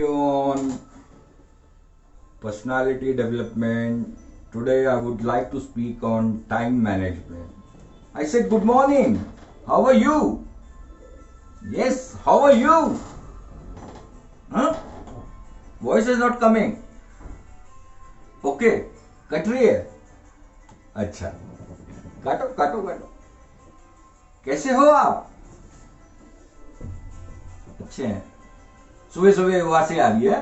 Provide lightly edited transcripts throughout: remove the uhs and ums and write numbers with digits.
On personality development. Today I would like to speak on time management. I said good morning. How are you? Yes, how are you? Huh? Voice is not coming. Okay, cut रही है. अच्छा, काटो काटो काटो. कैसे हो आप? अच्छे हैं. सुबह सुबह वहां से आ रही है.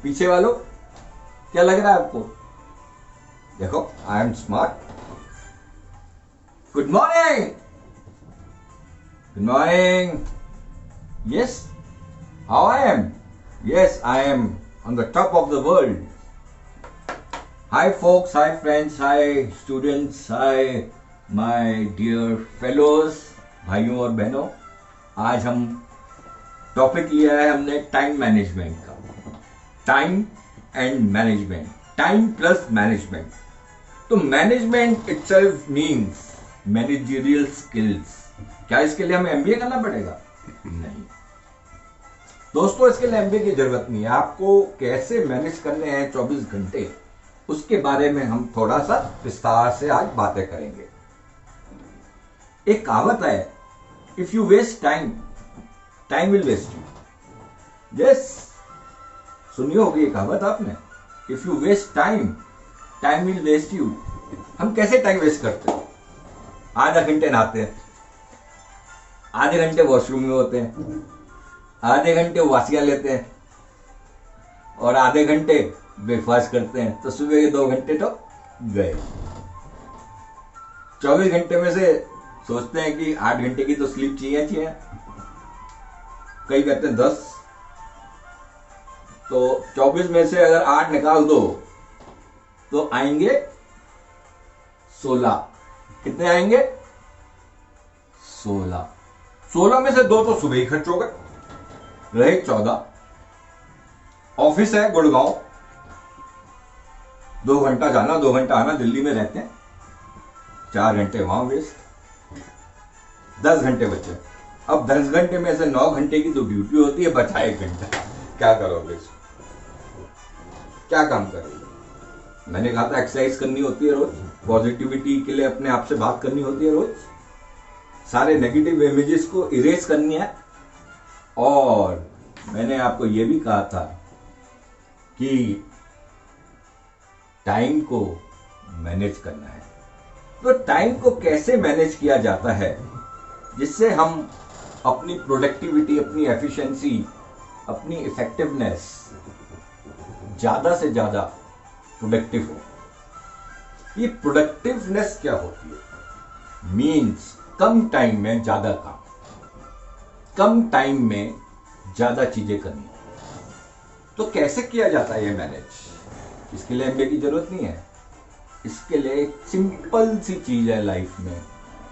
पीछे वालों, क्या लग रहा है आपको? देखो, I am smart. Good morning. Good morning. Yes, how I am? Yes, I am on the top of the world. Hi folks, hi friends, hi students, hi my dear fellows, भाइयों और बहनों. आज हम टॉपिक लिया है हमने time management का. Time and management, time plus management. तो management itself means managerial skills. क्या इसके लिए हमें एमबीए करना पड़ेगा? नहीं दोस्तों, इसके लिए एमबीए की जरूरत नहीं है. आपको कैसे मैनेज करने हैं 24 घंटे, उसके बारे में हम थोड़ा सा विस्तार से आज बातें करेंगे. एक कहावत है, if you waste time, time will waste you. Yes, सुनी होगी ये कहावत आपने. If you waste time, time will waste you. हम कैसे टाइम वेस्ट करते हैं? आधा घंटे नहाते हैं, आधे घंटे वॉशरूम में होते हैं, आधे घंटे वासियां लेते हैं और आधे घंटे ब्रेकफास्ट करते हैं. तो सुबह के 2 घंटे तो गए. 24 घंटे में से सोचते हैं कि 8 घंटे की तो स्लीप चाहिए. कई कहते हैं 10. तो 24 में से अगर 8 निकाल दो तो आएंगे 16. कितने आएंगे? 16. 16 में से 2 तो सुबह ही खर्च हो गए, रहे 14. ऑफिस है गुड़गांव, 2 घंटा जाना 2 घंटा आना. दिल्ली में रहते हैं, 4 घंटे वहां वेस्ट. 10 घंटे बचे. अब 10 घंटे में से 9 घंटे की तो ड्यूटी होती है, बचा 1 घंटा. क्या करोगे? क्या काम करोगे? मैंने कहा था एक्सरसाइज करनी होती है रोज, पॉजिटिविटी के लिए अपने आप से बात करनी होती है रोज, सारे नेगेटिव इमेजेस को इरेज करनी है. और मैंने आपको यह भी कहा था कि टाइम को मैनेज करना है. तो टाइम को कैसे मैनेज किया जाता है जिससे हम अपनी प्रोडक्टिविटी, अपनी एफिशिएंसी, अपनी इफेक्टिवनेस ज्यादा से ज्यादा प्रोडक्टिव हो. ये प्रोडक्टिवनेस क्या होती है? मीन्स कम टाइम में ज्यादा काम, कम टाइम में ज्यादा चीजें करनी. तो कैसे किया जाता है ये मैनेज? इसके लिए एमबीए की जरूरत नहीं है. इसके लिए एक सिंपल सी चीज है लाइफ में,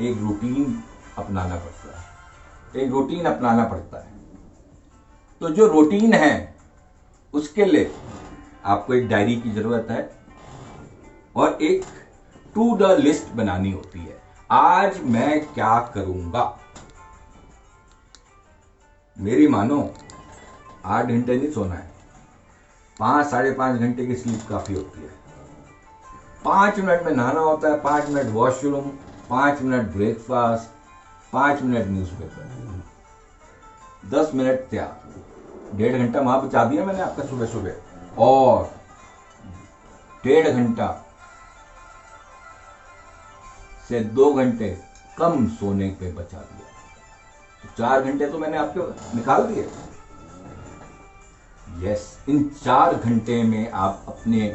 एक रूटीन अपनाना पड़ता है. एक रूटीन अपनाना पड़ता है. तो जो रूटीन है उसके लिए आपको एक डायरी की जरूरत है और एक टू द लिस्ट बनानी होती है. आज मैं क्या करूंगा? मेरी मानो 8 घंटे नहीं सोना है, 5 साढ़े 5 घंटे की स्लीप काफी होती है. 5 मिनट में नहाना होता है, 5 minute washroom, 5 minute breakfast, 5 minute newspaper, 10 minute तैयार. 1.5 घंटा वहां बचा दिया मैंने आपका सुबह सुबह. और 1.5 घंटा से 2 घंटे कम सोने पे बचा दिया. तो 4 घंटे तो मैंने आपके निकाल दिए. यस, इन 4 घंटे में आप अपने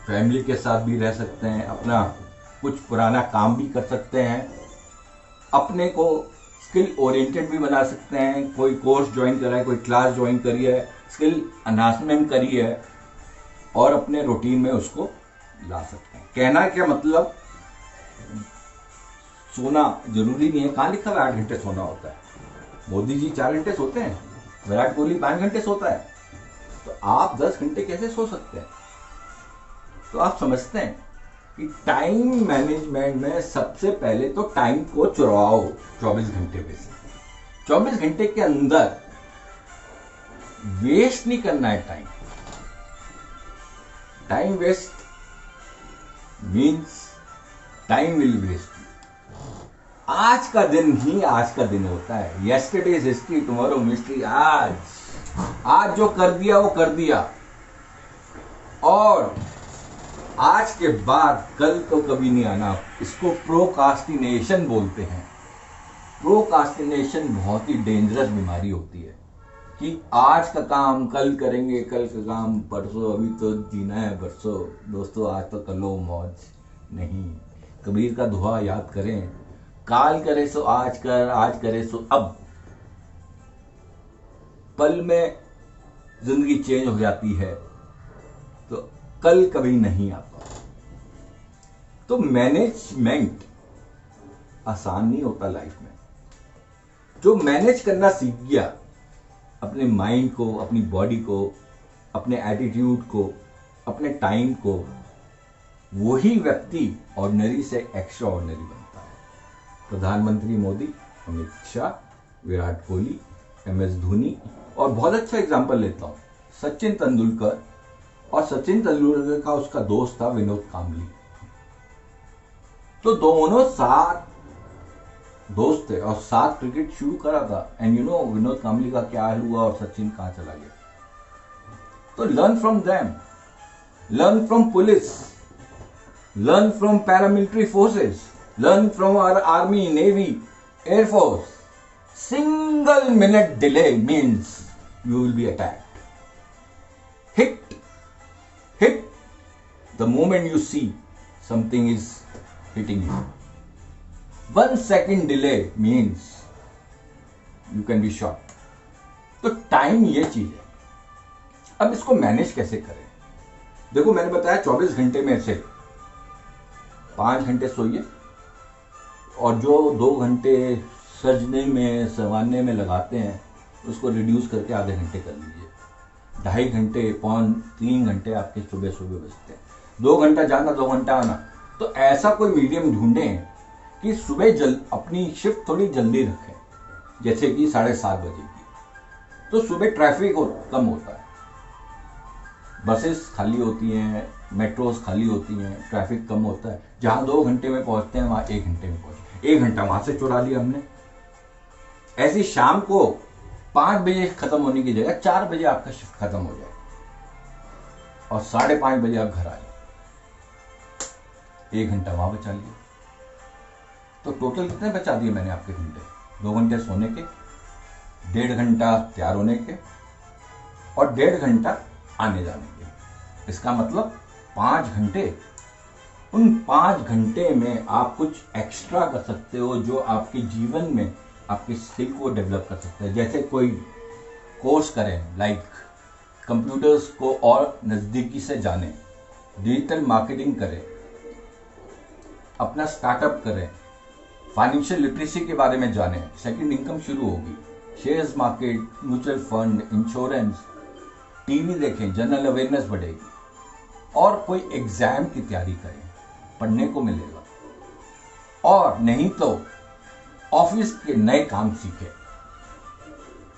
फैमिली के साथ भी रह सकते हैं, अपना कुछ पुराना काम भी कर सकते हैं, अपने को स्किल ओरिएंटेड भी बना सकते हैं. कोई कोर्स ज्वाइन करा है, कोई क्लास ज्वाइन करी है, स्किल एनहांसमेंट करी है और अपने रूटीन में उसको ला सकते हैं. कहना क्या मतलब, सोना जरूरी नहीं है. कहां लिखा हुआ 8 घंटे सोना होता है? मोदी जी 4 घंटे सोते हैं, विराट कोहली 5 घंटे सोता है. तो आप 10 घंटे कैसे सो सकते हैं? तो आप समझते हैं कि टाइम मैनेजमेंट में सबसे पहले तो टाइम को चुराओ 24 घंटे में से. 24 घंटे के अंदर वेस्ट नहीं करना है time. Time waste means time will waste. आज का दिन ही आज का दिन होता है। Yesterday is history, tomorrow mystery. आज जो कर दिया वो कर दिया, और आज के बाद कल तो कभी नहीं आना। इसको प्रोकास्टिनेशन बोलते हैं। प्रोकास्टिनेशन बहुत ही डेंजरस बीमारी होती है कि आज का काम कल करेंगे, कल का काम परसों, अभी तो जीना है बरसों। दोस्तों, आज तो कलो मौज नहीं। कबीर का दुआ याद करें, काल करे सो आज कर, आज करे सो अब। पल में जिंदगी चेंज हो जाती है, तो कल कभी नहीं आता। तो मैनेजमेंट आसान नहीं होता लाइफ में। जो मैनेज करना सीख गया अपने माइंड को, अपनी बॉडी को, अपने एटीट्यूड को, अपने टाइम को, वही व्यक्ति ऑर्डिनरी से एक्स्ट्रा ऑर्डिनरी बनता है। प्रधानमंत्री मोदी, अमित शाह, विराट कोहली, MS धोनी, और बहुत अच्छा एग्जांपल लेता हूं सचिन तेंदुलकर। और सचिन तेंदुलकर का उसका दोस्त था विनोद कांबली। तो दोनों साथ दोस्त थे और साथ क्रिकेट शुरू करा था। And you know Vinod Kambli का क्या हाल हुआ और सचिन कहां चला गया। तो learn from them, learn from police, learn from paramilitary forces, learn from our army, navy, air force. Single minute delay means you will be attacked. Hit the moment you see something is hitting you. 1 second delay means you can be shot. तो time ये चीज है। अब इसको manage कैसे करें? देखो, मैंने बताया 24 घंटे में से 5 घंटे सोइए, और जो 2 घंटे सजने में, संवारने में लगाते हैं, उसको रिड्यूस करके आधे घंटे कर लीजिए। 2.5 घंटे, 3 घंटे आपके सुबह सुबह बचते हैं। 2 घंटा जाना, 2 घंटा आना। तो ऐसा कोई मीडियम ढूंढें कि सुबह अपनी शिफ्ट थोड़ी जल्दी रखें, जैसे कि 7:30 बजे की। तो सुबह ट्रैफिक कम होता है, बसेस खाली होती हैं, मेट्रोस खाली होती हैं, ट्रैफिक कम होता है। जहां 2 घंटे में पहुंचते हैं, वहां 1 घंटे में पहुंचते। 1 घंटा वहां से चुरा लिया हमने। ऐसी शाम को 5 बजे खत्म होने की जगह 4 बजे आपका शिफ्ट खत्म हो जाए, और 5:30 बजे आप घर आ जाए। 1 घंटा वहां बचा लिया। तो टोटल कितने बचा दिए मैंने आपके घंटे? 2 घंटे सोने के, 1.5 घंटा तैयार होने के, और 1.5 घंटा आने जाने के। इसका मतलब 5 घंटे। उन 5 घंटे में आप कुछ एक्स्ट्रा कर सकते हो, जो आपके जीवन में आपकी स्किल को डेवलप कर सकते हैं। जैसे कोई कोर्स करें, लाइक कंप्यूटर्स को और नज़दीकी से जानें, डिजिटल मार्केटिंग करें, अपना स्टार्टअप करें, फाइनेंशियल लिटरेसी के बारे में जानें, सेकंड इनकम शुरू होगी, shares market, mutual fund, insurance, TV देखें, जनरल अवेयरनेस बढ़ेगी, और कोई एग्जाम की तैयारी करें, पढ़ने को मिलेगा। और नहीं तो ऑफिस के नए काम सीखे।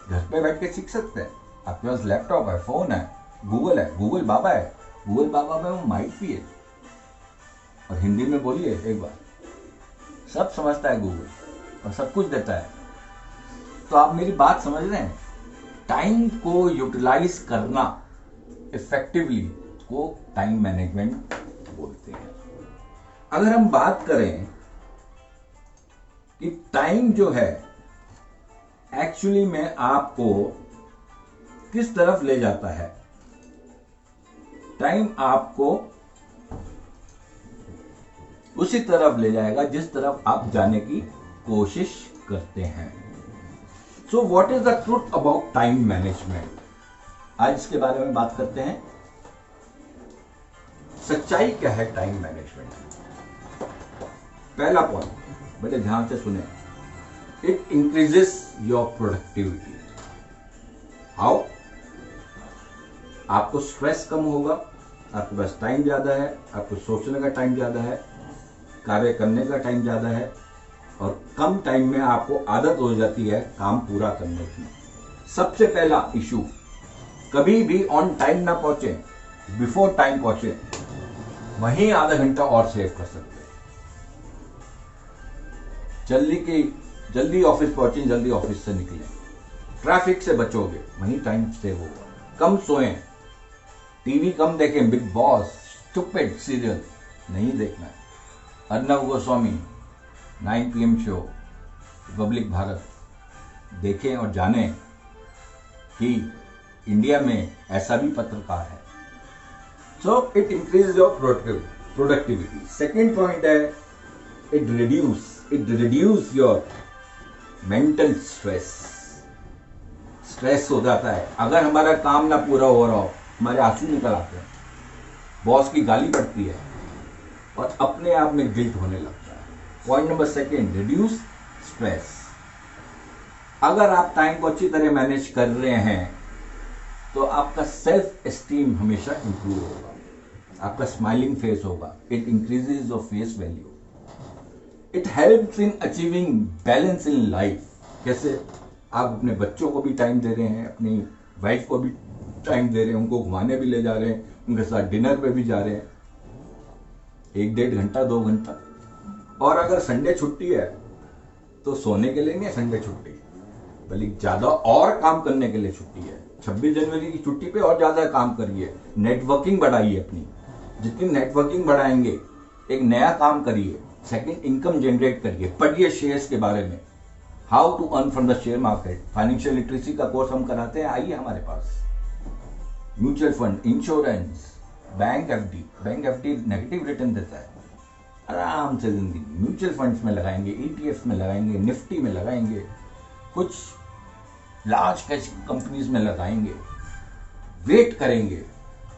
घर पे बैठ के सीख सकते हैं। आपके पास लैपटॉप है, फोन है, गूगल है, गूगल बाबा है। गूगल बाबा में वो माइक भी है, और हिंदी में बोलिए एक बार, सब समझता है गूगल, और सब कुछ देता है। तो आप मेरी बात समझ रहे हैं? टाइम को यूटिलाइज करना इफेक्टिवली को टाइम मैनेजमेंट बोलते हैं। अगर हम बात करें कि टाइम जो है एक्चुअली में आपको किस तरफ ले जाता है, टाइम आपको उसी तरफ ले जाएगा जिस तरफ आप जाने की कोशिश करते हैं। So what is the truth about time management? आज इसके बारे में बात करते हैं। सच्चाई क्या है टाइम मैनेजमेंट? पहला पॉइंट, बड़े ध्यान से सुने, it increases your productivity. How? आपको स्ट्रेस कम होगा, आपके पास टाइम ज्यादा है, आपको सोचने का टाइम ज्यादा है, कार्य करने का टाइम ज्यादा है, और कम टाइम में आपको आदत हो जाती है काम पूरा करने की। सबसे पहला इशू कभी भी ऑन टाइम ना पहुंचे, बिफोर टाइम पहुंचे, वहीं आधा घंटा और सेव कर सकते हैं। जल्दी ऑफिस पहुंचे, जल्दी ऑफिस से निकले, ट्रैफिक से बचोगे, वहीं टाइम सेव होगा। कम सोएं, टीवी कम देखें, बिग बॉस, स्टूपिड सीरियल नहीं देखना है। Arnab Goswami 9 PM show, Republic Bharat देखें और जानें कि इंडिया में ऐसा भी पत्रकार है। So it increase your productivity. Second point है, it reduce your mental stress हो जाता है। अगर हमारा काम ना पूरा हो रहा हो, हमारे आंसू निकल आते हैं, बॉस की गाली पड़ती है और अपने आप में गिल्ट होने लगता है। Point number second, reduce stress. अगर आप टाइम को अच्छी तरह मैनेज कर रहे हैं तो आपका सेल्फ एस्टीम हमेशा इंप्रूव होगा, आपका स्माइलिंग फेस होगा, it increases your face value, it helps in achieving balance in life. कैसे? आप अपने बच्चों को भी टाइम दे रहे हैं, अपनी वाइफ को भी टाइम दे रहे हैं, उनको घुमाने भी ले जा रहे हैं, उनके साथ डिनर पे भी जा रहे हैं, 1-1.5 घंटा 2 घंटा। और अगर संडे छुट्टी है तो सोने के लिए नहीं है संडे छुट्टी, बल्कि ज्यादा और काम करने के लिए छुट्टी है। 26 जनवरी की छुट्टी पे और ज्यादा काम करिए, नेटवर्किंग बढ़ाइए अपनी। जितनी नेटवर्किंग बढ़ाएंगे, एक नया काम करिए, सेकंड इनकम जनरेट करिए, पढ़िए शेयर्स के बारे में, how to earn from the share market. Financial literacy का कोर्स हम कराते हैं, आइए हमारे पास। Mutual fund, insurance, bank FD negative return देता है, आराम से जिंदगी म्यूचुअल फंड्स में लगाएंगे, ईटीएफ में लगाएंगे, निफ्टी में लगाएंगे, कुछ लार्ज कैश कंपनीज में लगाएंगे, वेट करेंगे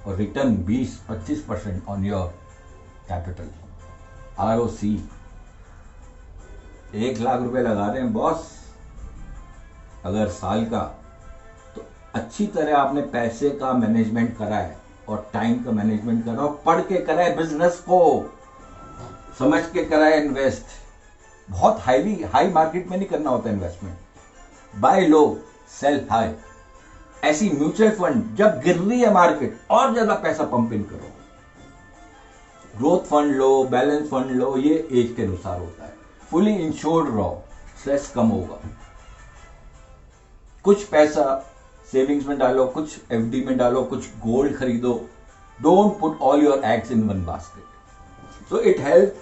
और return 20-25% on your capital. ROC 1 lakh रुपए लगा रहे हैं बॉस अगर साल का, तो अच्छी तरह आपने पैसे का मैनेजमेंट करा है और टाइम का मैनेजमेंट करा और पढ़ के करा है, बिजनेस को समझ के करा है इन्वेस्ट। बहुत हाई मार्केट में नहीं करना होता इन्वेस्टमेंट, बाय लो सेल हाई। ऐसी म्यूचुअल फंड जब गिर रही है मार्केट, और ज्यादा पैसा पंप इन करो। ग्रोथ फंड लो, बैलेंस फंड लो, ये एज के अनुसार होता है। फुली इंश्योर्ड रहो, स्ट्रेस कम होगा। कुछ पैसा सेविंग्स में डालो, कुछ एफडी में डालो, कुछ गोल्ड खरीदो। Don't put all your eggs in one basket. So it help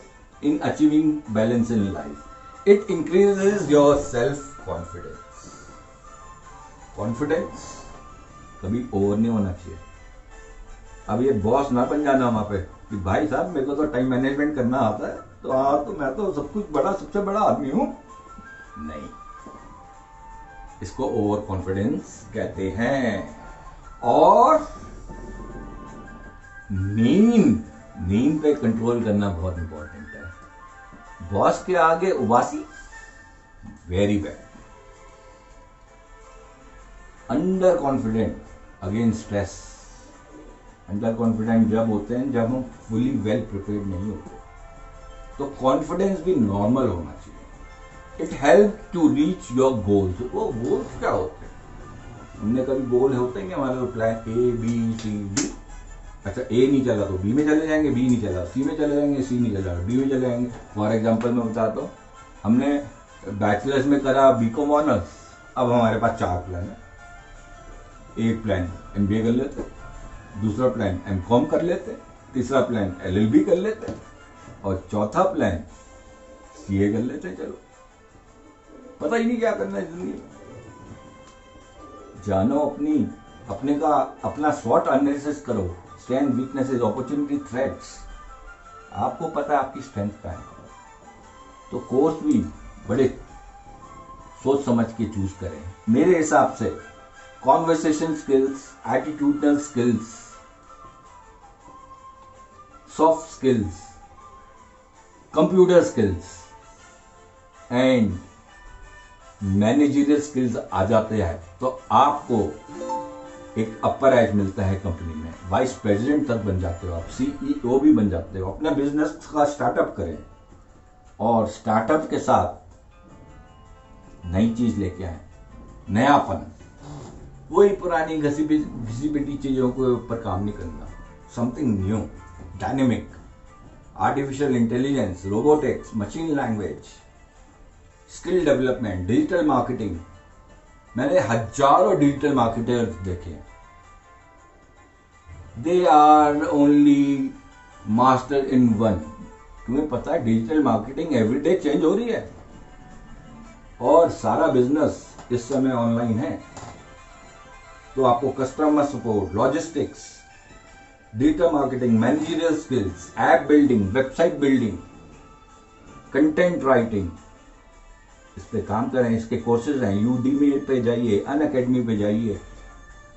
in achieving balance in life. It increases your self confidence. Confidence कभी ओवर नहीं होना चाहिए। अब ये बॉस ना बन जाना वहां पे कि भाई साहब मेरे को तो टाइम मैनेजमेंट करना आता है, तो तो मैं तो सबसे बड़ा आदमी हूं। नहीं, इसको ओवर कॉन्फिडेंस कहते हैं। और नींद पे कंट्रोल करना बहुत इंपॉर्टेंट है। बॉस के आगे उबासी, very bad. Under confident, again stress. Under confident जब होते हैं जब हम फुली वेल प्रिपेयर्ड नहीं होते। तो कॉन्फिडेंस भी नॉर्मल होना चाहिए। It help to reach your goals. वो गोल्स क्या होते हैं? हमने कभी गोल होते हैं हमारे तो प्लान ABCD। अच्छा, A नहीं चला तो B में चले जाएंगे, B नहीं चला C में चले जाएंगे, C नहीं चला D में चले जाएंगे। फॉर एग्जाम्पल मैं बताता हूँ, हमने बैचलर्स में करा BCom ऑनर्स, अब हमारे पास 4 प्लान है। एक प्लान MBA कर लेते, दूसरा प्लान MCom कर लेते, तीसरा प्लान LLB कर लेते और चौथा प्लान CA कर लेते। चलो, पता ही नहीं क्या करना है जिंदगी में। जानो अपना स्वॉट एनालिसिस करो, स्ट्रेंथ, वीकनेसेस, अपॉर्चुनिटी, थ्रेट्स। आपको पता है आपकी स्ट्रेंथ क्या है, तो कोर्स भी बड़े सोच समझ के चूज करें। मेरे हिसाब से conversation skills, attitudinal skills, soft skills, computer skills and managerial skills आ जाते हैं तो आपको एक अपर एज मिलता है कंपनी में। वाइस प्रेसिडेंट तक बन जाते हो आप, CEO भी बन जाते हो। अपना बिजनेस का स्टार्टअप करें और स्टार्टअप के साथ नई चीज लेके आए, नयापन। वही पुरानी घसी पिटी चीजों के ऊपर काम नहीं करना, something new, dynamic, artificial intelligence, robotics, machine language, skill development, digital marketing. मैंने हजारों डिजिटल मार्केटर्स देखे, they are only master in one. तुम्हें पता है डिजिटल मार्केटिंग एवरीडे चेंज हो रही है और सारा बिजनेस इस समय ऑनलाइन है। तो आपको customer support, logistics, digital marketing, managerial skills, app building, website building, content writing, इस पे काम करें। इसके कोर्सेज हैं, यूडीमी पे जाइए, अनअकैडमी पे जाइए,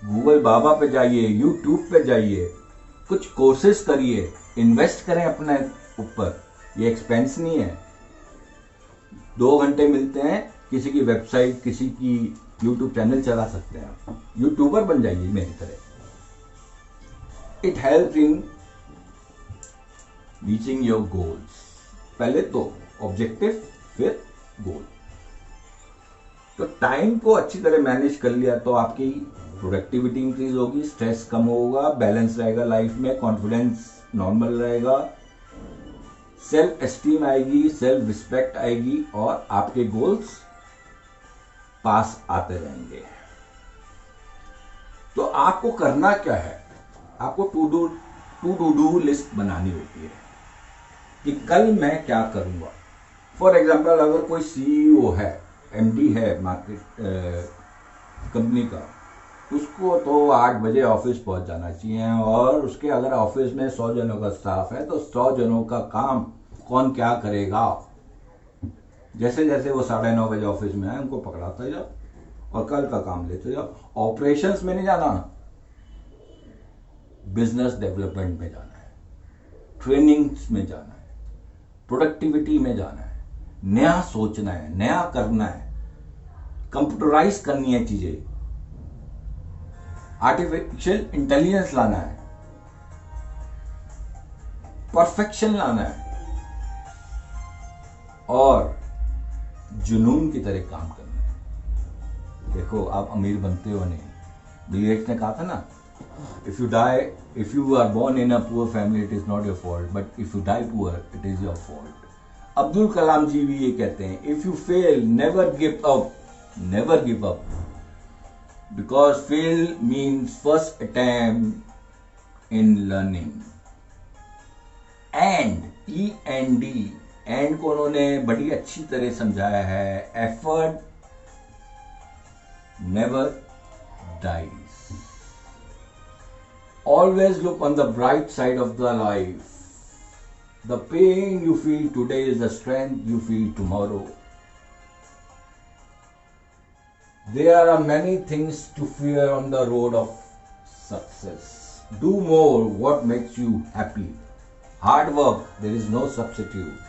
गूगल बाबा पे जाइए, यूट्यूब पे जाइए, कुछ कोर्सेज करिए, इन्वेस्ट करें अपने ऊपर। ये एक्सपेंस नहीं है। 2 घंटे मिलते हैं, किसी की वेबसाइट, किसी की यूट्यूब चैनल चला सकते हैं आप, यूट्यूबर बन जाइए मेरी तरह। It help in reaching your goals. पहले तो ऑब्जेक्टिव, फिर गोल। तो टाइम को अच्छी तरह मैनेज कर लिया तो आपकी प्रोडक्टिविटी इंक्रीज होगी, स्ट्रेस कम होगा, बैलेंस रहेगा लाइफ में, कॉन्फिडेंस नॉर्मल रहेगा, सेल्फ एस्टीम आएगी, सेल्फ रिस्पेक्ट आएगी और आपके गोल्स पास आते रहेंगे। तो आपको करना क्या है, आपको टू डू लिस्ट बनानी होती है कि कल मैं क्या करूंगा। फॉर एग्जाम्पल, अगर कोई सीईओ है, एमडी है मार्केट कंपनी का, उसको तो 8 बजे ऑफिस पहुंच जाना चाहिए और उसके अगर ऑफिस में 100 जनों का स्टाफ है तो 100 जनों का काम कौन क्या करेगा। जैसे जैसे वो 9:30 बजे ऑफिस में आए उनको पकड़ाते जाओ और कल का काम लेते जाओ। ऑपरेशंस में नहीं जाना, बिजनेस डेवलपमेंट में जाना है, ट्रेनिंग्स में जाना है, प्रोडक्टिविटी में जाना है, नया सोचना है, नया करना है, कंप्यूटराइज करनी है चीजें, आर्टिफिशियल इंटेलिजेंस लाना है, परफेक्शन लाना है और जुनून की तरह काम करना है। देखो, आप अमीर बनते हो नहीं। बिल गेट्स ने कहा था ना, if you are born in a poor family it is not your fault, but if you die poor it is your fault. Abdul Kalam ji भी ये कहते हैं, if you fail never give up, never give up, because fail means first attempt in learning. END end को उन्होंने बड़ी अच्छी तरह समझाया है, effort never dies, always look on the bright side of the life, the pain you feel today is the strength you feel tomorrow. There are many things to fear on the road of success. Do more what makes you happy. Hard work, there is no substitute.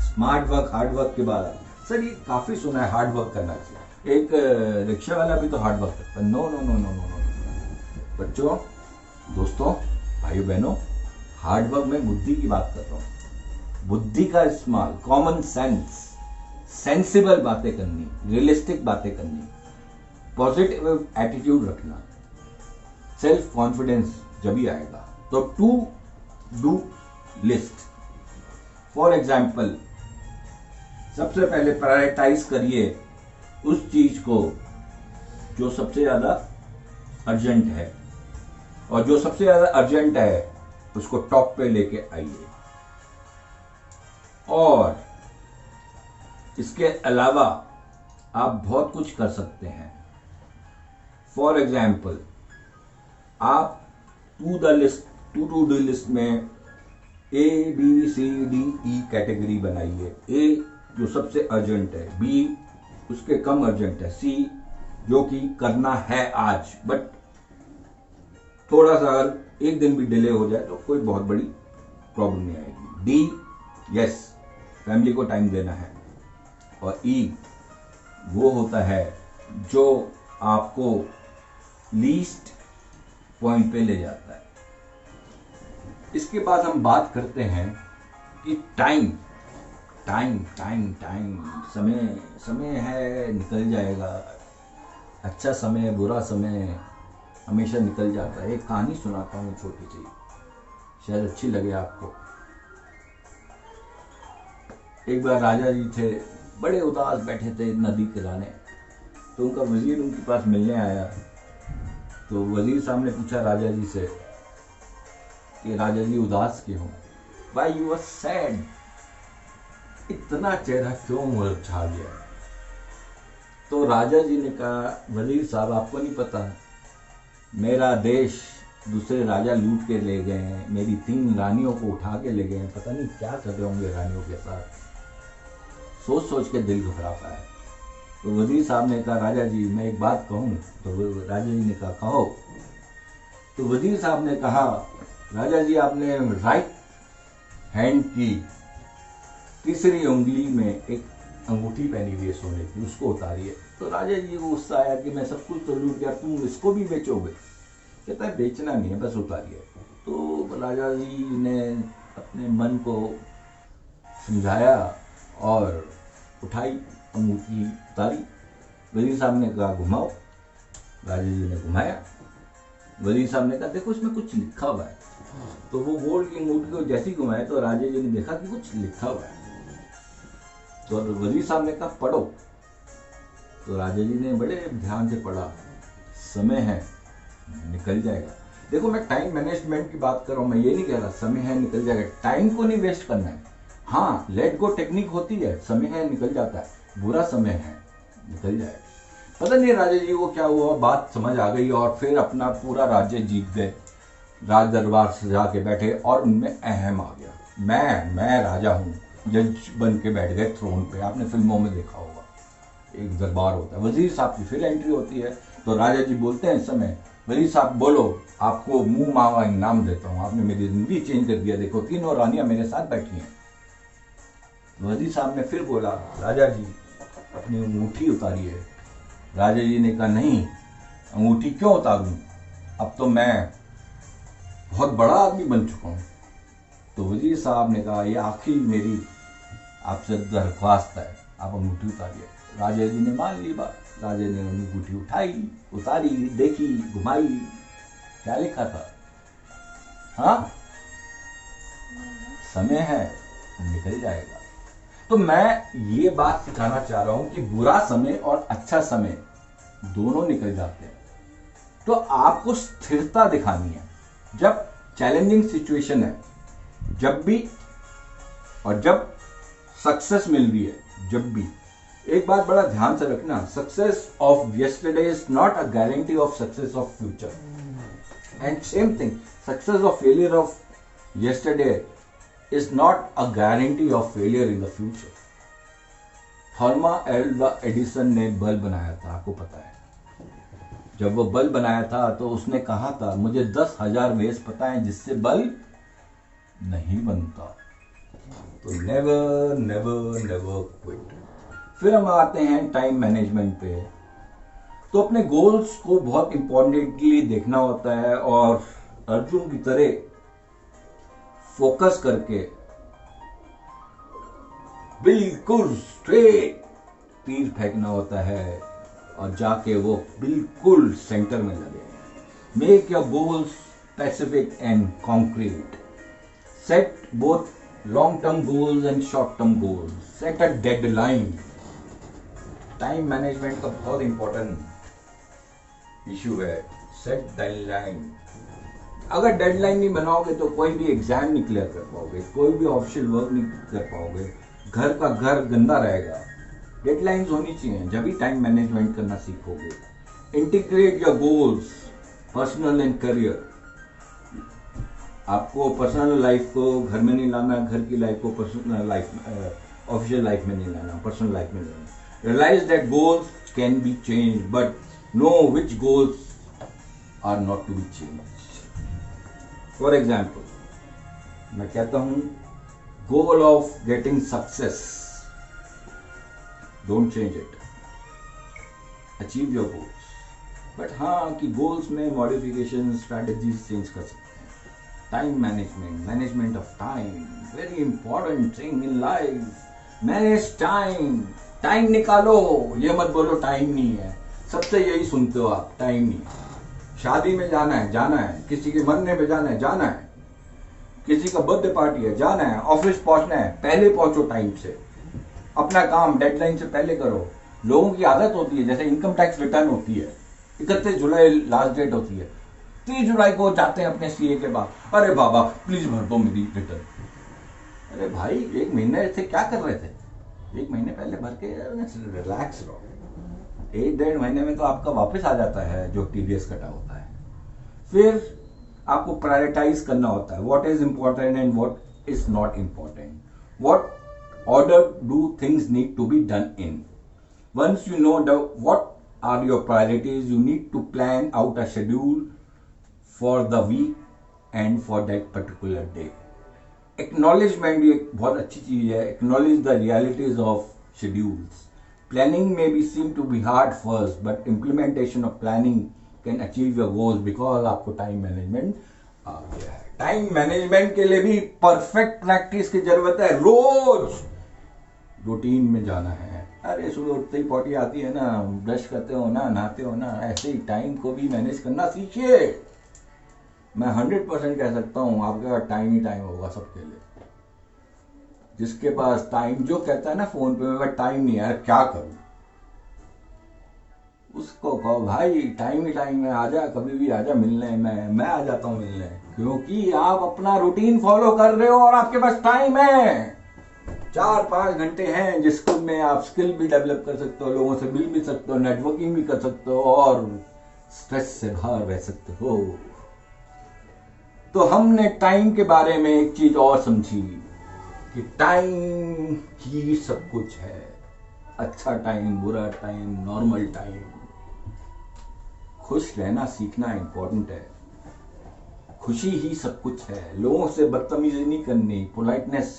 Smart work, hard work के बाद sir ये काफी सुना है hard work करना चाहिए। एक rickshaw वाला भी तो हार्ड वर्क करता है। No no no no no no. बच्चों, दोस्तों, भाइयों बहनों, हार्ड वर्क में बुद्धि की बात कर रहा हूं। बुद्धि का इस्तेमाल, कॉमन सेंस, सेंसिबल बातें करनी, रियलिस्टिक बातें करनी, पॉजिटिव एटीट्यूड रखना, सेल्फ कॉन्फिडेंस जब ही आएगा। तो to do list, for example, सबसे पहले प्रायोरिटाइज करिए उस चीज को जो सबसे ज्यादा अर्जेंट है, और जो सबसे ज्यादा अर्जेंट है उसको टॉप पे लेके आइए। और इसके अलावा आप बहुत कुछ कर सकते हैं। फॉर एग्जाम्पल, आप टू डू लिस्ट में ABCDE कैटेगरी बनाइए। A जो सबसे अर्जेंट है, B उसके कम अर्जेंट है, C जो कि करना है आज बट थोड़ा सा अगर एक दिन भी डिले हो जाए तो कोई बहुत बड़ी प्रॉब्लम नहीं आएगी। D यस, फैमिली को टाइम देना है। और E वो होता है जो आपको लीस्ट पॉइंट पे ले जाता है। इसके बाद हम बात करते हैं कि टाइम समय है, निकल जाएगा। अच्छा समय बुरा समय हमेशा निकल जाता है। एक कहानी सुनाता हूँ छोटी सी, शायद अच्छी लगे आपको। एक बार राजा जी थे, बड़े उदास बैठे थे नदी किनारे। तो उनका वजीर उनके पास मिलने आया। तो वजीर साहब ने पूछा राजा जी से कि राजा जी उदास क्यों हो? Why you are sad? इतना चेहरा क्यों मुरझा गया? तो राजा जी ने कहा, वजीर साहब आपको नहीं पता, मेरा देश दूसरे राजा लूट के ले गए हैं, मेरी 3 रानियों को उठा के ले गए हैं, पता नहीं क्या कर रहे होंगे रानियों के साथ। सोच सोच के दिल घबराता है। तो वजीर साहब ने कहा, राजा जी मैं एक बात कहूँ? तो राजा जी ने कहा, कहो। तो वजीर साहब ने कहा, राजा जी आपने राइट हैंड की तीसरी उंगली में एक अंगूठी पहनी हुई है सोने की, उसको उतारिए। तो राजा जी को गुस्सा आया कि मैं सब कुछ तो लूट गया, तुम इसको भी बेचोगे? कहता है बेचना नहीं है, बस उतारिए। तो राजा जी ने अपने मन को समझाया और उठाई, अंगूठी उतारी। वजीर साहब ने कहा घुमाओ। राजा जी ने घुमाया। वजीर साहब ने कहा देखो इसमें कुछ लिखा हुआ है। तो वो गोल्ड की अंगूठी को जैसे ही घुमाया तो राजा जी ने देखा कि कुछ लिखा हुआ है। तो वजीर साहब ने कहा पढ़ो। तो राजा जी ने बड़े ध्यान से पढ़ा। समय है निकल जाएगा। देखो मैं टाइम मैनेजमेंट की बात कर रहा हूँ, मैं ये नहीं कह रहा समय है निकल जाएगा। टाइम को नहीं वेस्ट करना है। हाँ लेट गो टेक्निक होती है, समय है निकल जाता है, बुरा समय है निकल जाएगा। पता नहीं राजा जी को क्या हुआ, बात समझ आ गई और फिर अपना पूरा राज्य जीत गए। राज दरबार सजा के बैठे और उनमें अहम आ गया, मैं राजा हूँ, जज बन के बैठ गए थ्रोन पे। आपने फिल्मों में देखा होगा, एक दरबार होता है, वजीर साहब की फिर एंट्री होती है। तो राजा जी बोलते हैं इस समय, वजीर साहब बोलो, आपको मुंह मांगा इनाम देता हूँ, आपने मेरी जिंदगी चेंज कर दिया, देखो 3 रानियां मेरे साथ बैठी हैं। वजीर साहब ने फिर बोला, राजा जी अपनी अंगूठी उतारिए। राजा जी ने कहा नहीं, अंगूठी क्यों उतारूं, अब तो मैं बहुत बड़ा आदमी बन चुका हूं। तो वजीर साहब ने कहा ये आखिरी मेरी आपसे दरख्वास्त है, आप अंगूठी उतारिए। राजा जी ने मान ली बात। राजा जी ने अंगूठी उठाई, उतारी, देखी, घुमाई। क्या लिखा था? हाँ समय है निकल जाएगा। तो मैं ये बात सिखाना चाह रहा हूं कि बुरा समय और अच्छा समय दोनों निकल जाते हैं। तो आपको स्थिरता दिखानी है। जब चैलेंजिंग सिचुएशन है, जब भी, और जब सक्सेस मिल रही है, जब भी, एक बात बड़ा ध्यान से रखना, success of yesterday is not a guarantee of success of future. And same thing, success और failure of yesterday is not a guarantee of failure in the future. Thomas Alva Edison ने बल्ब बनाया था, आपको पता है। जब वो bulb बनाया था तो उसने कहा था मुझे 10,000 वेज पता है जिससे बल्ब नहीं बनता। तो नेवर नेवर नेवर क्विट। फिर हम आते हैं टाइम मैनेजमेंट पे। तो अपने गोल्स को बहुत इंपॉर्टेंटली देखना होता है और अर्जुन की तरह फोकस करके बिल्कुल स्ट्रेट तीर फेंकना होता है और जाके वो बिल्कुल सेंटर में लगे। Make your goals specific and concrete. Set both long term goals and short term goals. Set a deadline. Time management का बहुत इंपॉर्टेंट इश्यू है। Set deadline. अगर डेडलाइन नहीं बनाओगे तो कोई भी एग्जाम नहीं क्लियर कर पाओगे, कोई भी ऑफिशियल वर्क नहीं कर पाओगे, घर का घर गंदा रहेगा। डेडलाइंस होनी चाहिए, जब भी टाइम मैनेजमेंट करना सीखोगे। Integrate your goals personal and career. आपको पर्सनल लाइफ को घर में नहीं लाना, घर की लाइफ को पर्सनल लाइफ, ऑफिशियल लाइफ में नहीं लाना, पर्सनल लाइफ में लाना। Realise that goals can be change but know which goals are not to be change. For example, मैं कहता हूं goal of getting success, don't change it, achieve your goals. But हाँ कि गोल्स में modification, strategies change कर सकते हैं। Time management, management of time, very important thing in life. Manage time. Time निकालो, ये मत बोलो टाइम नहीं है। सबसे यही सुनते हो आप, टाइम नहीं। शादी में जाना है जाना है, किसी के मरने पे जाना है जाना है, किसी का बर्थडे पार्टी है जाना है, ऑफिस पहुंचना है, पहले पहुंचो टाइम से, अपना काम डेडलाइन से पहले करो। लोगों की आदत होती है, जैसे इनकम टैक्स रिटर्न होती है 31 जुलाई लास्ट डेट होती है, 30 जुलाई को जाते हैं अपने सीए के बाद, अरे बाबा प्लीज भर दो मेरी रिटर्न। अरे भाई 1 महीने से क्या कर रहे थे, 1 महीने पहले भर के रिलैक्स रहो। 1-1.5 महीने में तो आपका वापस आ जाता है जो टीडीएस कटा होता है। फिर आपको प्रायोरिटाइज करना होता है, what is important and what is not important, what order do things need to be done in. Once you know what are your priorities, you need to plan out a schedule for the week and for that particular day. Acknowledgement भी एक बहुत अच्छी चीज है। Acknowledge the realities of schedules. Planning may be seem to be hard first, but implementation of planning can achieve your goals because आपको time management आ गया है। Time management के लिए भी परफेक्ट प्रैक्टिस की जरूरत है। रोज रूटीन में जाना है। अरे सुबह उठते ही पॉटी आती है ना, ब्रश करते हो ना, नहाते हो ना, ऐसे ही टाइम को भी मैनेज करना सीखिए। मैं 100% कह सकता हूँ आपके पास टाइम ही टाइम होगा सबके लिए। जिसके पास टाइम, जो कहता है ना फोन पे मेरे टाइम नहीं है, यार क्या करूँ, उसको कहो भाई टाइम ही टाइम है, आजा कभी भी आजा मिलने, मैं आ जाता हूँ मिलने, क्योंकि आप अपना रूटीन फॉलो कर रहे हो और आपके पास टाइम है। 4-5 घंटे हैं जिसको में आप स्किल भी डेवलप कर सकते हो, लोगों से मिल भी सकते हो, नेटवर्किंग भी कर सकते हो और स्ट्रेस से बाहर रह सकते हो। तो हमने टाइम के बारे में एक चीज और समझी कि टाइम ही सब कुछ है। अच्छा टाइम, बुरा टाइम, नॉर्मल टाइम। खुश रहना सीखना इंपॉर्टेंट है। खुशी ही सब कुछ है। लोगों से बदतमीजी नहीं करनी, पोलाइटनेस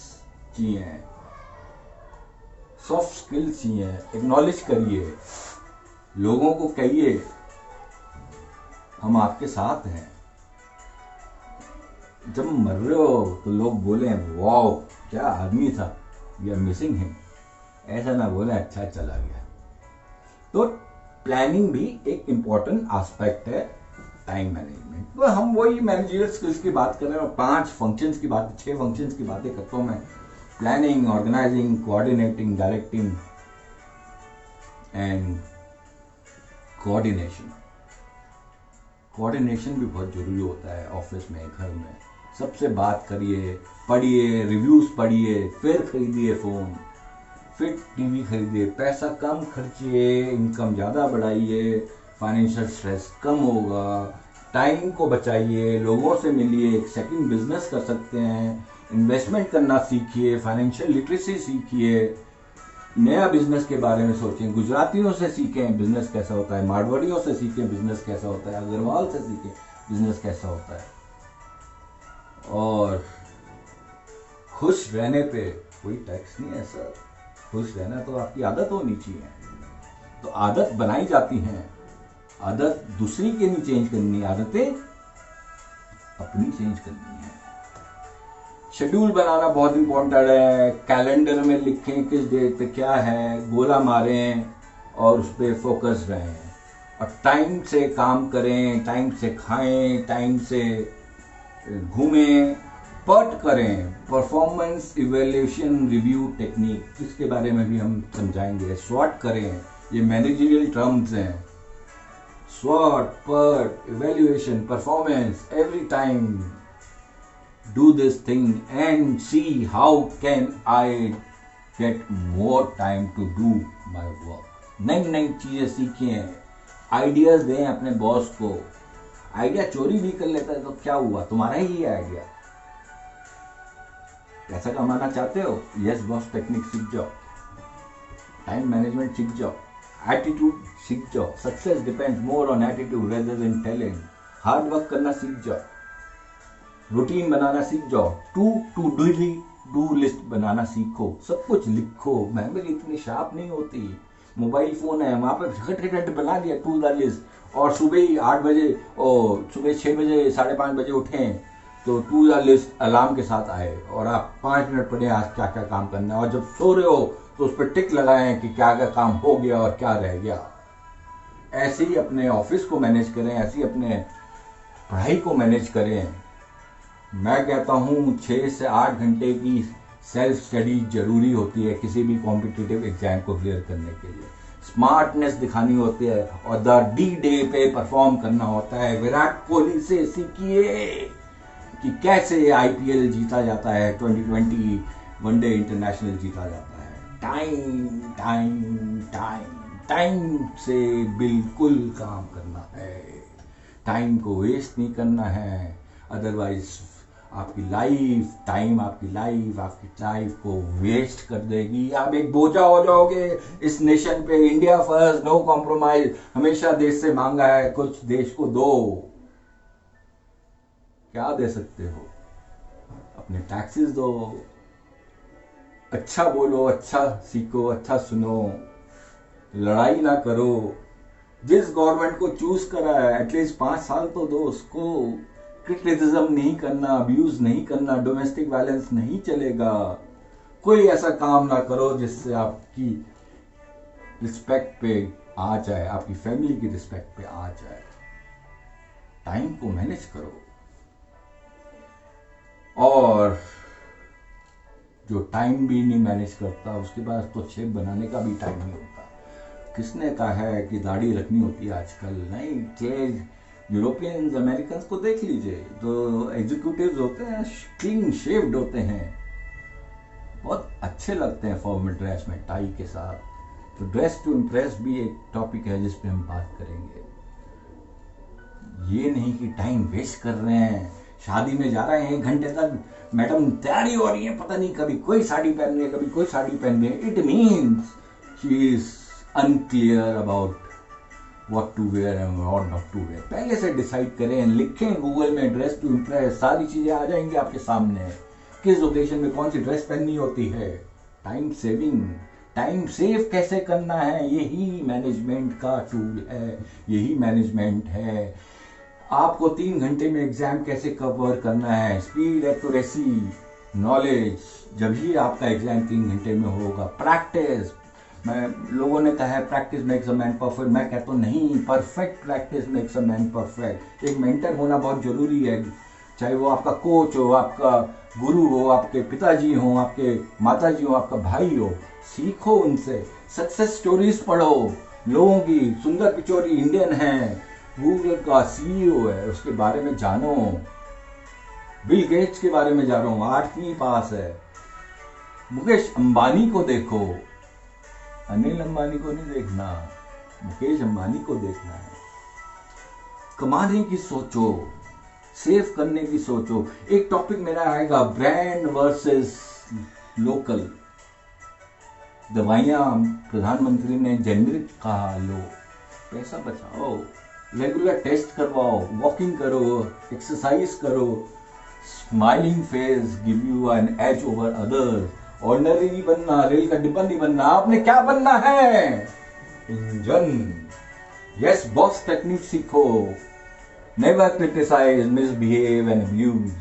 चाहिए, सॉफ्ट स्किल्स चाहिए, एक्नॉलेज करिए, लोगों को कहिए हम आपके साथ हैं। जब मर रहे हो तो लोग बोले वाओ क्या आदमी था, वी आर मिसिंग हिम, ऐसा ना बोले अच्छा चला गया। तो प्लानिंग भी एक इंपॉर्टेंट एस्पेक्ट है टाइम मैनेजमेंट। तो हम वही मैनेजरियल स्किल्स की बात कर रहे हैं और 5 फंक्शंस की बात, 6 फंक्शंस की बातें करता हूं मैं। Planning, organising, coordinating, directing and coordination. Coordination भी बहुत जरूरी होता है ऑफिस में, घर में। सबसे बात करिए, पढ़िए, रिव्यूज पढ़िए, फिर खरीदिए फोन, फिर टीवी खरीदिए, पैसा कम खर्चिए, इनकम ज़्यादा बढ़ाइए, फाइनेंशियल स्ट्रेस कम होगा, टाइम को बचाइए, लोगों से मिलिए, एक सेकंड बिजनेस कर सकते हैं, इन्वेस्टमेंट करना सीखिए, फाइनेंशियल लिटरेसी सीखिए, नया बिजनेस के बारे में सोचें, गुजरातियों से सीखें बिजनेस कैसा होता है, मारवाड़ियों से सीखें बिजनेस कैसा होता है, अग्रवाल से सीखें बिजनेस कैसा होता है। और खुश रहने पे कोई टैक्स नहीं है सर। खुश रहना तो आपकी आदत होनी चाहिए। तो आदत बनाई जाती हैं, आदत दूसरी के नहीं चेंज करनी, आदतें अपनी चेंज करनी है। शेड्यूल बनाना बहुत इंपॉर्टेंट है। कैलेंडर में लिखें किस डेट पे क्या है, गोला मारें और उस पर फोकस रहें और टाइम से काम करें, टाइम से खाएं, टाइम से घूमें, पर्ट करें। परफॉर्मेंस इवैल्यूएशन रिव्यू टेक्निक, इसके बारे में भी हम समझाएंगे। स्वॉट करें, ये मैनेजरियल टर्म्स हैं। स्वॉट, PERT, evaluation, performance, every time do this thing and see how can I get more time to do my work. नई नई चीजें सीखें, आइडियाज दें अपने बॉस को। आइडिया चोरी भी कर लेता है तो क्या हुआ, तुम्हारा ही है आइडिया। पैसा कमाना चाहते हो, यस बॉस टेक्निक सीख जाओ, टाइम मैनेजमेंट सीख जाओ, एटीट्यूड सीख जाओ। Success depends more on attitude rather than talent. Hard work करना सीख जाओ, रूटीन बनाना सीख जाओ, टू लिस्ट बनाना सीखो, सब कुछ लिखो। मेमोरी इतनी शार्प नहीं होती, मोबाइल फोन है वहां पे झट बना दिया टू द लिस्ट, और सुबह ही 8 बजे और सुबह 6 बजे 5:30 बजे उठें तो टू द लिस्ट अलार्म के साथ आए और आप 5 मिनट पढ़े आज क्या क्या काम करना है, और जब सो रहे हो तो उस पर टिक लगाएं कि क्या क्या काम हो गया और क्या रह गया। ऐसे ही अपने ऑफिस को मैनेज करें, ऐसे ही अपने पढ़ाई को मैनेज करें। मैं कहता हूँ 6 से 8 घंटे की सेल्फ स्टडी जरूरी होती है किसी भी कॉम्पिटिटिव एग्जाम को क्लियर करने के लिए। स्मार्टनेस दिखानी होती है और द डी डे पे परफॉर्म करना होता है। विराट कोहली से सीखिए कि कैसे आईपीएल जीता जाता है, 2020 वनडे इंटरनेशनल जीता जाता है। टाइम टाइम टाइम टाइम से बिल्कुल काम करना है, टाइम को वेस्ट नहीं करना है, अदरवाइज आपकी लाइफ को वेस्ट कर देगी। आप एक बोझा हो जाओगे इस नेशन पे। इंडिया फर्स्ट, नो कॉम्प्रोमाइज, हमेशा देश से मांगा है, कुछ देश को दो। क्या दे सकते हो? अपने टैक्सेस दो, अच्छा बोलो, अच्छा सीखो, अच्छा सुनो, लड़ाई ना करो। जिस गवर्नमेंट को चूज करा है एटलीस्ट 5 साल तो दो उसको। क्रिटिसिज्म नहीं करना, अब्यूज नहीं करना, डोमेस्टिक वायलेंस नहीं चलेगा। कोई ऐसा काम ना करो जिससे आपकी रिस्पेक्ट पे आ जाए, आपकी फैमिली की रिस्पेक्ट पे आ जाए। टाइम को मैनेज करो। और जो टाइम भी नहीं मैनेज करता उसके पास तो शेप बनाने का भी टाइम नहीं होता। किसने कहा है कि दाढ़ी रखनी होती है आजकल? नहीं, यूरोपियंस, अमेरिकन को देख लीजिए, जो एग्जीक्यूटिव्स होते हैं क्लीन शेव्ड होते हैं, बहुत अच्छे लगते हैं फॉर्मल ड्रेस में टाई के साथ। तो ड्रेस टू इम्प्रेस भी एक टॉपिक है जिस पे हम बात करेंगे। ये नहीं कि टाइम वेस्ट कर रहे हैं, शादी में जा रहे हैं 1 घंटे तक, मैडम तैयारी हो रही है, पता नहीं कभी कोई साड़ी पहन रही है, कभी कोई साड़ी पहन रही है। It means she is unclear about what to wear and what not to wear. पहले से डिसाइड करें, लिखें गूगल में ड्रेस टू इम्प्रेस, सारी चीजें आ जाएंगी आपके सामने, किस ओकेजन में कौन सी ड्रेस पहननी होती है। टाइम सेविंग, टाइम सेव कैसे करना है, यही मैनेजमेंट का टूल है, यही मैनेजमेंट है। आपको 3 घंटे में एग्जाम कैसे कवर करना है, स्पीड, एक्यूरेसी, नॉलेज, जब ही आपका एग्जाम 3 घंटे में होगा। प्रैक्टिस, लोगों ने कहा है practice makes a man perfect, मैं कहता हूँ नहीं, perfect practice makes a man perfect. एक मेंटर होना बहुत जरूरी है, चाहे वो आपका कोच हो, आपका गुरु हो, आपके पिताजी हो, आपके माताजी हो, आपका भाई हो। सीखो उनसे, सक्सेस स्टोरीज पढ़ो लोगों की। सुंदर पिचौरी इंडियन है, गूगल का सीईओ है, उसके बारे में जानो। बिल गेट्स के बारे में जानो, 8वीं पास है। मुकेश अंबानी को देखो, अनिल अंबानी को नहीं देखना, मुकेश अंबानी को देखना है। कमाने की सोचो, सेव करने की सोचो। एक टॉपिक मेरा आएगा, ब्रांड वर्सेस लोकल। दवाइयां प्रधानमंत्री ने जेनरिक कहा, लो पैसा बचाओ, रेगुलर टेस्ट करवाओ, वॉकिंग करो, एक्सरसाइज करो। Smiling face give you an edge over others. Ordinary नहीं बनना, रेल का डिब्बा नहीं बनना, आपने क्या बनना है? इंजन। यस बॉस टेक्निक सीखो। Never criticise, misbehave and abuse.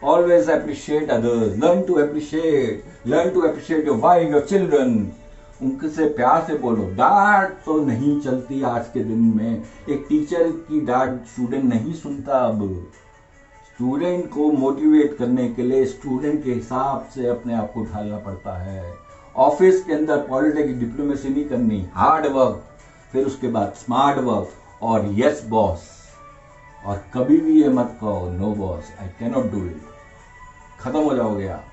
Always appreciate others, learn to appreciate your wife, your children. उनसे प्यार से बोलो। डांट तो नहीं चलती आज के दिन में, एक टीचर की डांट स्टूडेंट नहीं सुनता। अब स्टूडेंट को मोटिवेट करने के लिए स्टूडेंट के हिसाब से अपने आप को ढालना पड़ता है। ऑफिस के अंदर पॉलिटिक्स, डिप्लोमेसी नहीं करनी, हार्ड वर्क, फिर उसके बाद स्मार्ट वर्क और यस बॉस। और कभी भी ये मत कहो no boss, I can not do it. खत्म हो जाओगे आप।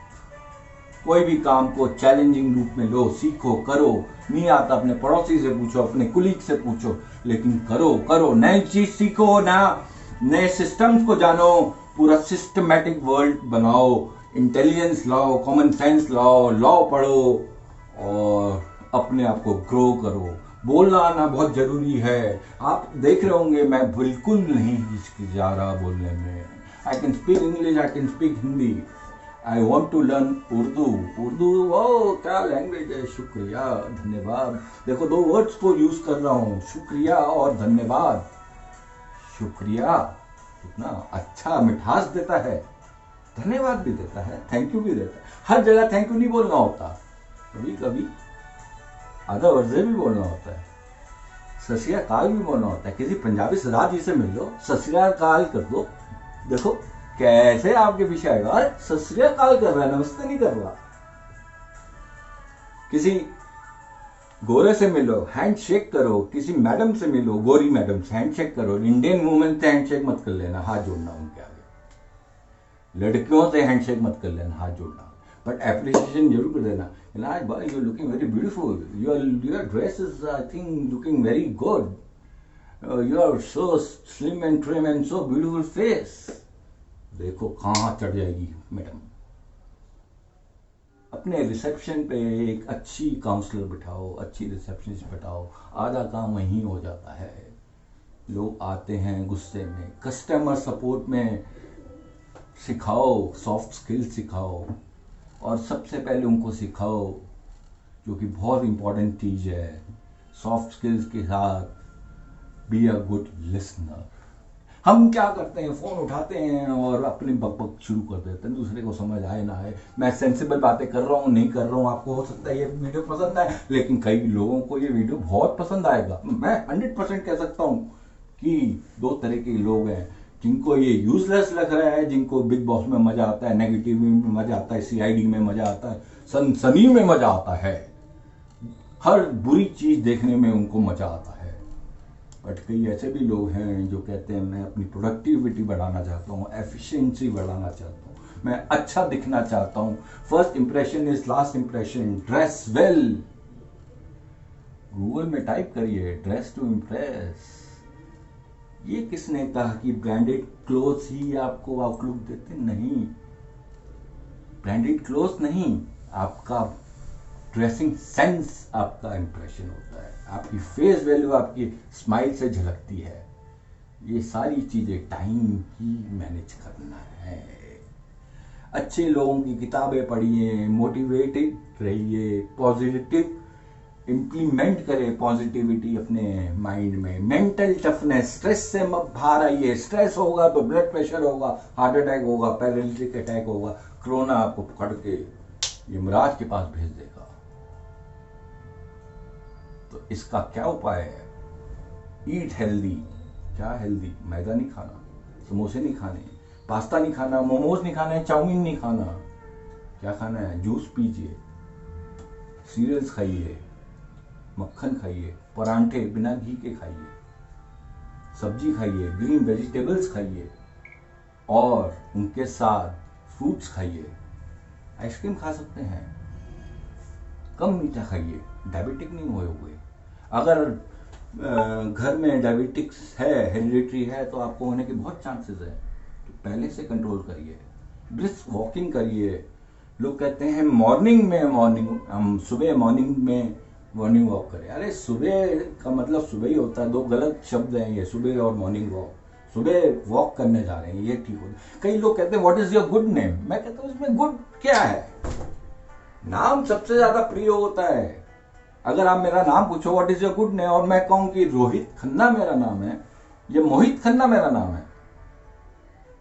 कोई भी काम को चैलेंजिंग रूप में लो, सीखो, करो। नहीं आता अपने पड़ोसी से पूछो, अपने कुलीग से पूछो, लेकिन करो। नई चीज सीखो ना, नए सिस्टम्स को जानो, पूरा सिस्टमैटिक वर्ल्ड बनाओ, इंटेलिजेंस लाओ, कॉमन सेंस लाओ, लॉ पढ़ो और अपने आप को ग्रो करो। बोलना आना बहुत जरूरी है। आप देख रहे होंगे मैं बिल्कुल नहीं हिचकिचा रहा बोलने में। I can speak English, I can speak Hindi, I want to learn Urdu. Oh क्या लैंग्वेज है, शुक्रिया, धन्यवाद। देखो 2 वर्ड्स को यूज कर रहा हूँ, शुक्रिया और धन्यवाद। शुक्रिया कितना अच्छा मिठास देता है, धन्यवाद भी देता है, थैंक यू भी देता है। हर जगह थैंक यू नहीं बोलना होता, कभी कभी आधा वर्जे भी बोलना होता है। सत श्री अकाल भी बोलना होता है। किसी पंजाबी सरदार जी से मिल लो, सत श्री अकाल कर दो, देखो कैसे आपके पीछे आएगा, अरे सत श्री अकाल कर रहा है, नमस्ते नहीं कर रहा। किसी गोरे से मिलो, हैंड शेक करो, किसी मैडम से मिलो, गोरी मैडम से हैंड शेक करो। इंडियन वुमेन से हैंड शेक मत कर लेना, हाथ जोड़ना उनके आगे। लड़कियों से हैंड शेक मत कर लेना, हाथ जोड़ना, बट एप्रिसिएशन जरूर कर देना। आज भाई you looking very beautiful, your dress is I think looking very good, you are so slim and trim and so beautiful face. देखो कहाँ चढ़ जाएगी मैडम। अपने रिसेप्शन पे एक अच्छी काउंसलर बिठाओ, अच्छी रिसेप्शनिस्ट बिठाओ, आधा काम वहीं हो जाता है। लोग आते हैं गुस्से में, कस्टमर सपोर्ट में सिखाओ, सॉफ्ट स्किल्स सिखाओ, और सबसे पहले उनको सिखाओ जो कि बहुत इंपॉर्टेंट चीज है, सॉफ्ट स्किल्स के साथ बी अ गुड लिसनर। हम क्या करते हैं, फोन उठाते हैं और अपनी बकबक शुरू कर देते हैं, दूसरे को समझ आए ना आए। मैं सेंसिबल बातें कर रहा हूँ, नहीं कर रहा हूँ, आपको हो सकता है ये वीडियो पसंद आए, लेकिन कई लोगों को ये वीडियो बहुत पसंद आएगा। मैं 100% कह सकता हूँ कि दो तरह के लोग हैं, जिनको ये यूजलेस लग रहा है, जिनको बिग बॉस में मजा आता है, नेगेटिव में मजा आता है, CID में मजा आता है, सनसनी में मजा आता है, हर बुरी चीज देखने में उनको मजा आता है। बट कई ऐसे भी लोग हैं जो कहते हैं मैं अपनी प्रोडक्टिविटी बढ़ाना चाहता हूँ, एफिशिएंसी बढ़ाना चाहता हूँ, मैं अच्छा दिखना चाहता हूँ, first impression is last impression, dress well. Google में टाइप करिए ड्रेस टू इम्प्रेस। ये किसने कहा कि ब्रांडेड क्लोथ्स ही आपको आउटलुक देते? नहीं, ब्रांडेड क्लोथ्स नहीं, आपका ड्रेसिंग सेंस आपका इंप्रेशन होता है, आपकी फेस वैल्यू आपकी स्माइल से झलकती है। ये सारी चीजें टाइम ही मैनेज करना है। अच्छे लोगों की किताबें पढ़िए, मोटिवेटेड रहिए, पॉजिटिव इम्प्लीमेंट करें पॉजिटिविटी अपने माइंड में। मेंटल टफनेस, स्ट्रेस से मत बाहर आइए। स्ट्रेस होगा तो ब्लड प्रेशर होगा, हार्ट अटैक होगा, पैरालिटिक अटैक होगा, कोरोना आपको पकड़ के यमराज के पास भेज देगा। तो इसका क्या उपाय है? Eat healthy. क्या हेल्दी? मैदा नहीं खाना, समोसे नहीं खाने, पास्ता नहीं खाना, मोमोज नहीं खाना, चाउमीन नहीं खाना। क्या खाना है? जूस पीजिए, सीरियल्स खाइए, मक्खन खाइए, परांठे बिना घी के खाइए, सब्जी खाइए, ग्रीन वेजिटेबल्स खाइए, और उनके साथ फ्रूट्स खाइए। आइसक्रीम खा सकते हैं, कम मीठा खाइए, डायबिटिक नहीं हुए हुए। अगर घर में डायबिटिक्स है, हेरिडिटरी है, तो आपको होने के बहुत चांसेस है, तो पहले से कंट्रोल करिए। ब्रिस्क वॉकिंग करिए। लोग कहते हैं हम सुबह मॉर्निंग में मॉर्निंग वॉक करें। अरे सुबह का मतलब सुबह ही होता है, दो गलत शब्द हैं ये, सुबह और मॉर्निंग वॉक। सुबह वॉक करने जा रहे हैं, ये ठीक होता है। कई लोग कहते हैं what is your good name. मैं कहता हूँ इसमें गुड क्या है? नाम सबसे ज्यादा प्रिय होता है। अगर आप मेरा नाम पूछो what is your good name, और मैं कहूं कि रोहित खन्ना मेरा नाम है, या मोहित खन्ना मेरा नाम है,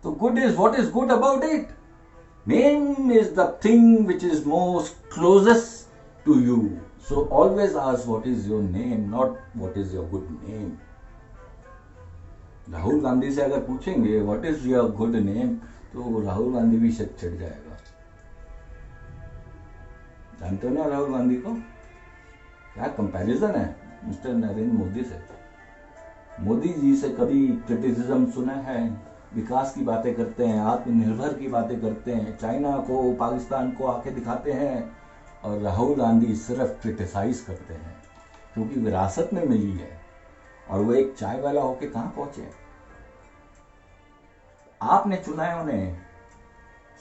तो good is what is good about it? Name is the thing which is most closest to you. So always ask what is your name, not what is your good name. Rahul Gandhi से अगर पूछेंगे what is your good name, तो राहुल गांधी भी शक चढ़ जाएगा। जानते हो ना राहुल गांधी को? क्या कंपैरिजन है मिस्टर नरेंद्र मोदी से। मोदी जी से कभी क्रिटिसिज्म सुना है? विकास की बातें करते हैं, आत्मनिर्भर की बातें करते हैं, चाइना को, पाकिस्तान को आके दिखाते हैं, और राहुल गांधी सिर्फ क्रिटिसाइज करते हैं, क्योंकि विरासत में मिली है। और वो एक चाय वाला होके कहां पहुंचे? आपने चुना है उन्हें,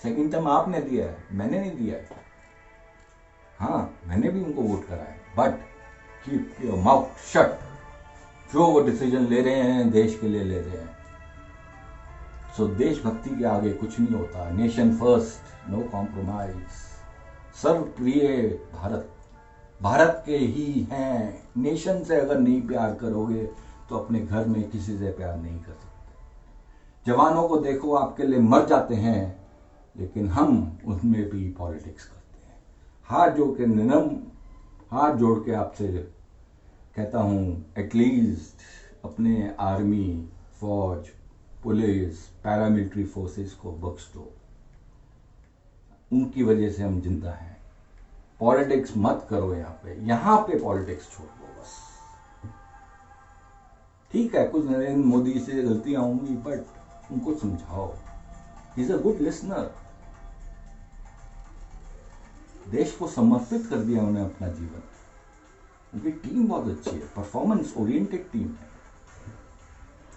सेकंड टर्म आपने दिया है, मैंने नहीं दिया है। हाँ, मैंने भी उनको वोट करा है, but keep your mouth shut. जो वो डिसीजन ले रहे हैं देश के लिए ले रहे हैं। सो देशभक्ति के आगे कुछ नहीं होता। Nation first, no compromise. सर्वप्रिय भारत, भारत के ही हैं। नेशन से अगर नहीं प्यार करोगे तो अपने घर में किसी से प्यार नहीं कर सकते। जवानों को देखो, आपके लिए मर जाते हैं, लेकिन हम उनमें भी पॉलिटिक्स करते हैं। हाथ जोड़ के आपसे कहता हूँ एटलीस्ट अपने आर्मी, फौज, पुलिस, पैरामिलिट्री फोर्सेस को बख्श दो। उनकी वजह से हम जिंदा हैं। पॉलिटिक्स मत करो यहाँ पे पॉलिटिक्स छोड़ दो बस। ठीक है, कुछ नरेंद्र मोदी से गलतियां होंगी, बट उनको समझाओ। He is a good listener. देश को समर्पित कर दिया उन्हें अपना जीवन। उनकी टीम बहुत अच्छी है, परफॉर्मेंस ओरिएंटेड टीम है।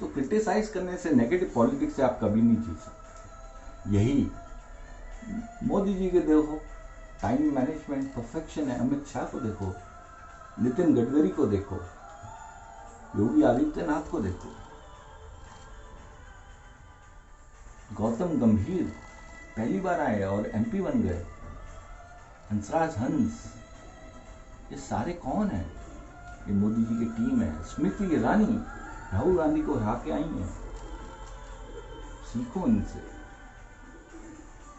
तो क्रिटिसाइज करने से, नेगेटिव पॉलिटिक्स से आप कभी नहीं जीत सकते। यही मोदी जी के देखो, टाइम मैनेजमेंट परफेक्शन है। अमित शाह को देखो, नितिन गडकरी को देखो, योगी आदित्यनाथ को देखो, गौतम गंभीर पहली बार आए और एमपी बन गए, हंसराज हंस, ये सारे कौन हैं? ये मोदी जी की टीम है। स्मृति ईरानी राहुल गांधी को हरा के आई हैं। सीखो इनसे।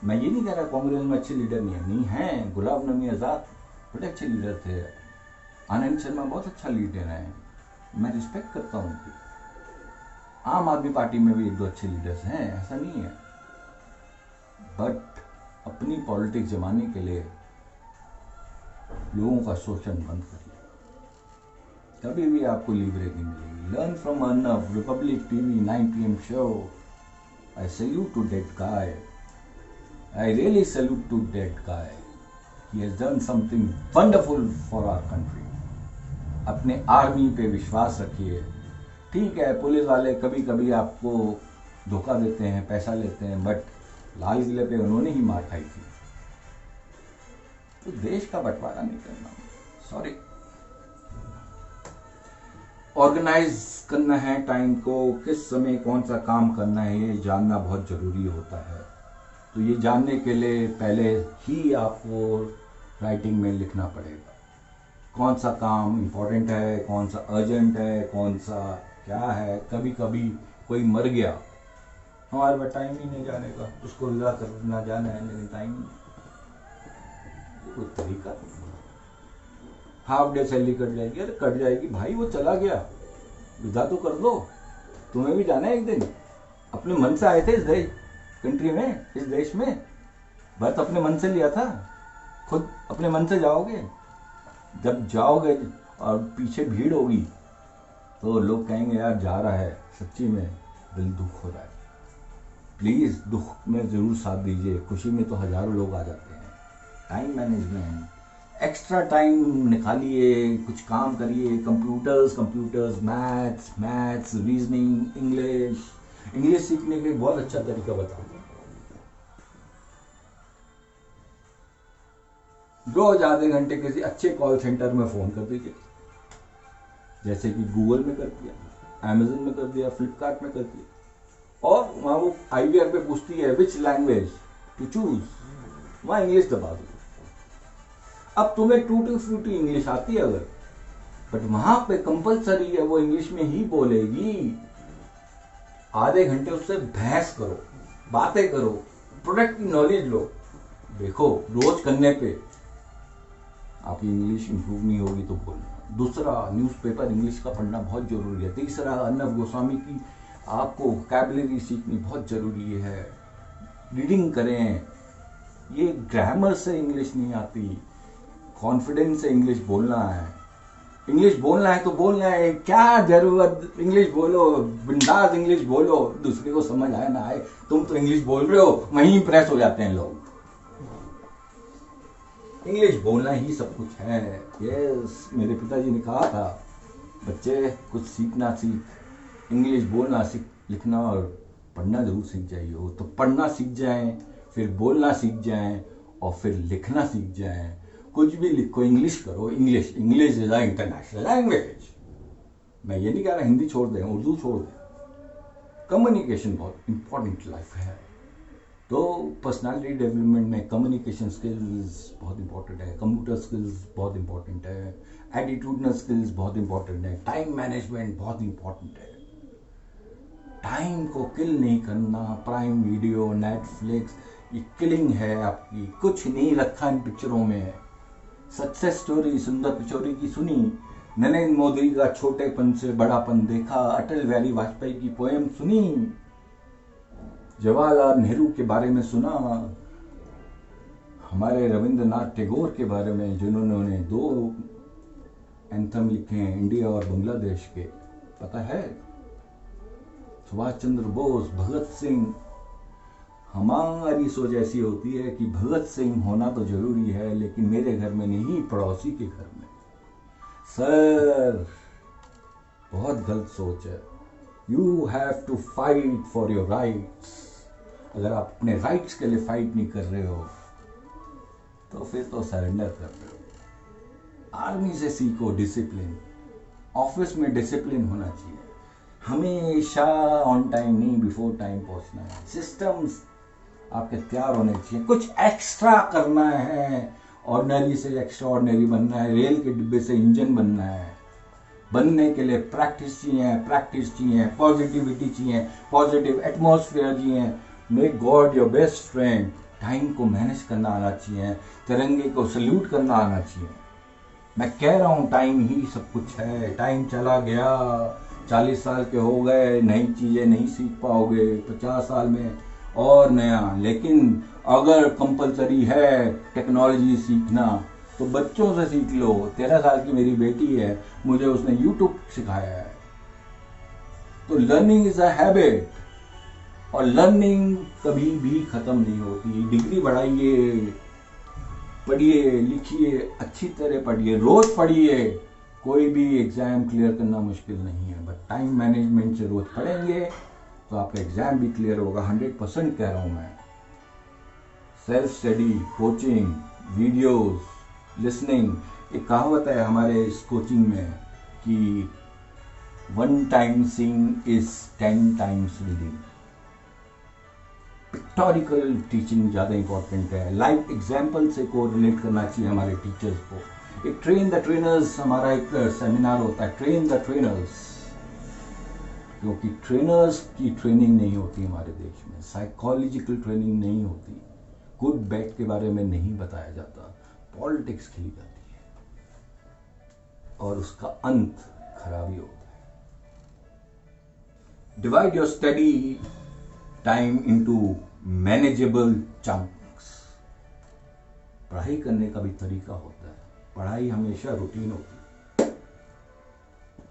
मैं ये नहीं कह रहा कांग्रेस में अच्छे लीडर नहीं है, नहीं है। गुलाम नबी आजाद बड़े अच्छे लीडर थे, आनंद शर्मा बहुत अच्छा लीडर है, मैं रिस्पेक्ट करता हूँ उनकी। आम आदमी पार्टी में भी एक दो अच्छे लीडर्स हैं, ऐसा नहीं है। बट अपनी पॉलिटिक्स जमाने के लिए लोगों का शोषण बंद करिए। कभी भी आपको लीवरेज नहीं मिलेगी। Learn from Arnav, Republic TV 9 PM show. I salute to that guy. I really salute to that guy. He has done something wonderful for our country. अपने आर्मी पे विश्वास रखिए। ठीक है, पुलिस वाले कभी कभी आपको धोखा देते हैं, पैसा लेते हैं, बट लाल किले पे उन्होंने ही मार खाई थी। तो देश का बंटवारा नहीं करना, सॉरी। ऑर्गेनाइज करना है टाइम को, किस समय कौन सा काम करना है, ये जानना बहुत जरूरी होता है। तो ये जानने के लिए पहले ही आपको राइटिंग में लिखना पड़ेगा, कौन सा काम इम्पोर्टेंट है, कौन सा अर्जेंट है, कौन सा क्या है। कभी कभी कोई मर गया, हमारे पास टाइम ही नहीं जाने का, उसको विदा करना जाना है, लेकिन टाइम नहीं। कोई तरीका, हाफ डे सैलरी कट जाएगी। अरे कट जाएगी भाई, वो चला गया, विदा तो कर दो। तुम्हें भी जाना है एक दिन। अपने मन से आए थे इस देश कंट्री में, इस देश में बर्थ अपने मन से लिया था। खुद अपने मन से जाओगे। जब जाओगे और पीछे भीड़ होगी तो लोग कहेंगे यार जा रहा है, सच्ची में दिल दुख हो रहा है। प्लीज दुख में जरूर साथ दीजिए, खुशी में तो हजारों लोग आ जाते हैं। टाइम मैनेजमेंट, एक्स्ट्रा टाइम निकालिए, कुछ काम करिए। कंप्यूटर्स, मैथ्स, रीजनिंग, इंग्लिश सीखने के लिए बहुत अच्छा तरीका बताऊंगा। रोज आधे घंटे किसी अच्छे कॉल सेंटर में फोन कर दीजिए, जैसे कि गूगल में कर दिया, अमेजन में कर दिया, फ्लिपकार्ट में कर दिया, और वहां वो IVR पे पूछती है विच लैंग्वेज टू चूज, वहां इंग्लिश दबा दो। अब तुम्हें टूटी फूटी इंग्लिश आती है अगर, बट वहां पे कंपलसरी है वो इंग्लिश में ही बोलेगी। आधे घंटे उससे बहस करो, बातें करो, प्रोडक्ट की नॉलेज लो। देखो रोज करने पे आपकी इंग्लिश इंप्रूव नहीं होगी तो बोलना। दूसरा, न्यूज़पेपर इंग्लिश का पढ़ना बहुत जरूरी है। तीसरा, अर्नब गोस्वामी की आपको वोकैबुलरी सीखनी बहुत जरूरी है। रीडिंग करें। ये ग्रामर से इंग्लिश नहीं आती, कॉन्फिडेंस से इंग्लिश बोलना है। इंग्लिश बोलना है तो बोलना है, क्या जरूरत, इंग्लिश बोलो, बिंदास इंग्लिश बोलो, दूसरे को समझ आए ना आए। तुम तो इंग्लिश बोल रहे हो, वहीं इंप्रेस हो जाते हैं लोग। इंग्लिश बोलना ही सब कुछ है। यस, मेरे पिताजी ने कहा था, बच्चे कुछ सीखना सीख, इंग्लिश बोलना सीख, लिखना और पढ़ना जरूर सीख जाइए। हो तो पढ़ना सीख जाएं, फिर बोलना सीख जाएं, और फिर लिखना सीख जाएं। कुछ भी लिखो, इंग्लिश करो। English is international language. मैं ये नहीं कह रहा हिंदी छोड़ दें, उर्दू छोड़ दें। कम्युनिकेशन बहुत इंपॉर्टेंट लाइफ है। तो पर्सनालिटी डेवलपमेंट में कम्युनिकेशन स्किल्स बहुत इंपॉर्टेंट है, कंप्यूटर स्किल्स बहुत इंपॉर्टेंट है, एटीट्यूडनल स्किल्स बहुत इंपॉर्टेंट है, टाइम मैनेजमेंट बहुत इंपॉर्टेंट है। टाइम को किल नहीं करना। प्राइम वीडियो, नेटफ्लिक्स, ये किलिंग है आपकी। कुछ नहीं रखा इन पिक्चरों में। सक्सेस स्टोरी सुंदर पिचौरी की सुनी, नरेंद्र मोदी का छोटेपन से बड़ापन देखा, अटल बिहारी वाजपेयी की पोएम सुनी, जवाहरलाल नेहरू के बारे में सुना, हमारे रविंद्रनाथ टैगोर के बारे में जिन्होंने 2 एंथम लिखे हैं इंडिया और बांग्लादेश के, पता है? सुभाष चंद्र बोस, भगत सिंह। हमारी सोच ऐसी होती है कि भगत सिंह होना तो जरूरी है, लेकिन मेरे घर में नहीं, पड़ोसी के घर में। सर, बहुत गलत सोच है। You have to fight for your rights. अगर आप अपने राइट्स के लिए फाइट नहीं कर रहे हो तो फिर तो सरेंडर कर रहे हो। आर्मी से सीखो डिसिप्लिन। ऑफिस में डिसिप्लिन होना चाहिए, हमेशा ऑन टाइम नहीं, बिफोर टाइम पहुंचना है। सिस्टम्स आपके तैयार होने चाहिए। कुछ एक्स्ट्रा करना है, ऑर्डिनरी से एक्स्ट्रा ऑर्डिनरी बनना है, रेल के डिब्बे से इंजन बनना है। बनने के लिए प्रैक्टिस चाहिए, पॉजिटिविटी चाहिए, पॉजिटिव एटमॉस्फेयर चाहिए। Make God your best friend. Time को मैनेज करना आना चाहिए, तिरंगे को सल्यूट करना आना चाहिए। मैं कह रहा हूँ टाइम ही सब कुछ है। टाइम चला गया, 40 साल के हो गए, नई चीजें नहीं सीख पाओगे, 50 साल में और नया। लेकिन अगर कंपलसरी है टेक्नोलॉजी सीखना तो बच्चों से सीख लो। 13 साल की मेरी बेटी है, मुझे उसने यूट्यूब सिखाया है। तो लर्निंग इज अ हैबिट, और लर्निंग कभी भी खत्म नहीं होती। डिग्री बढ़ाइए, पढ़िए, लिखिए, अच्छी तरह पढ़िए, रोज पढ़िए। कोई भी एग्जाम क्लियर करना मुश्किल नहीं है, बट टाइम मैनेजमेंट से रोज पढ़ेंगे तो आपका एग्जाम भी क्लियर होगा। 100% कह रहा हूं मैं। Self study, coaching, videos, listening. एक कहावत है हमारे इस कोचिंग में कि 1 time seeing is 10 times reading. Pictorial teaching ज़्यादा इंपॉर्टेंट है। लाइव एग्जाम्पल से को रिलेट करना चाहिए हमारे टीचर्स को। एक ट्रेन द ट्रेनर्स हमारा एक सेमिनार होता है, ट्रेन द ट्रेनर्स। क्योंकि ट्रेनर्स की ट्रेनिंग नहीं होती हमारे देश में, साइकोलॉजिकल ट्रेनिंग नहीं होती, गुड बैड के बारे में नहीं बताया जाता, पॉलिटिक्स खेली जाती है और उसका अंत खराबी होता है। Divide your study time into manageable chunks. पढ़ाई करने का भी तरीका होता है। पढ़ाई हमेशा रूटीन होती है।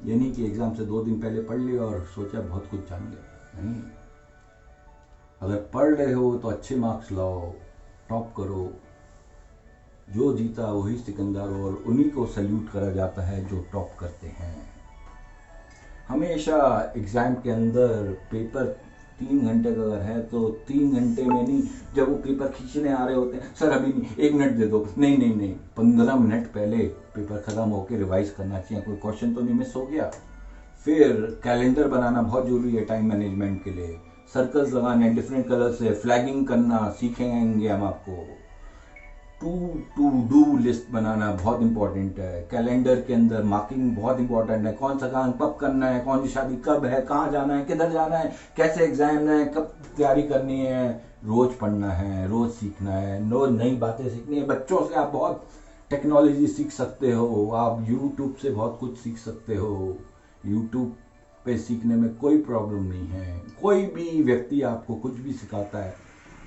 ये नहीं कि एग्जाम से 2 दिन पहले पढ़ लिया और सोचा बहुत कुछ जान गया। नहीं, अगर पढ़ रहे हो तो अच्छे मार्क्स लाओ, टॉप करो। जो जीता वही सिकंदर, और उन्हीं को सल्यूट करा जाता है जो टॉप करते हैं। हमेशा एग्जाम के अंदर पेपर 3 घंटे का अगर है तो 3 घंटे में नहीं, जब वो पेपर खींचने आ रहे होते हैं, सर अभी नहीं, 1 मिनट दे दो, नहीं, 15 मिनट पहले पेपर खत्म होकर रिवाइज करना चाहिए, कोई क्वेश्चन तो नहीं मिस हो गया। फिर कैलेंडर बनाना बहुत जरूरी है टाइम मैनेजमेंट के लिए। सर्कल्स लगाने डिफरेंट कलर से, फ्लैगिंग करना सीखेंगे हम आपको। टू डू लिस्ट बनाना बहुत इंपॉर्टेंट है। कैलेंडर के अंदर मार्किंग बहुत इंपॉर्टेंट है। कौन सा काम कब करना है, कौन सी शादी कब है, कहाँ जाना है, किधर जाना है, कैसे एग्जाम है, कब तैयारी करनी है। रोज पढ़ना है, रोज सीखना है, रोज नई बातें सीखनी है। बच्चों से आप बहुत टेक्नोलॉजी सीख सकते हो, आप यूट्यूब से बहुत कुछ सीख सकते हो। यूट्यूब पे सीखने में कोई प्रॉब्लम नहीं है। कोई भी व्यक्ति आपको कुछ भी सिखाता है,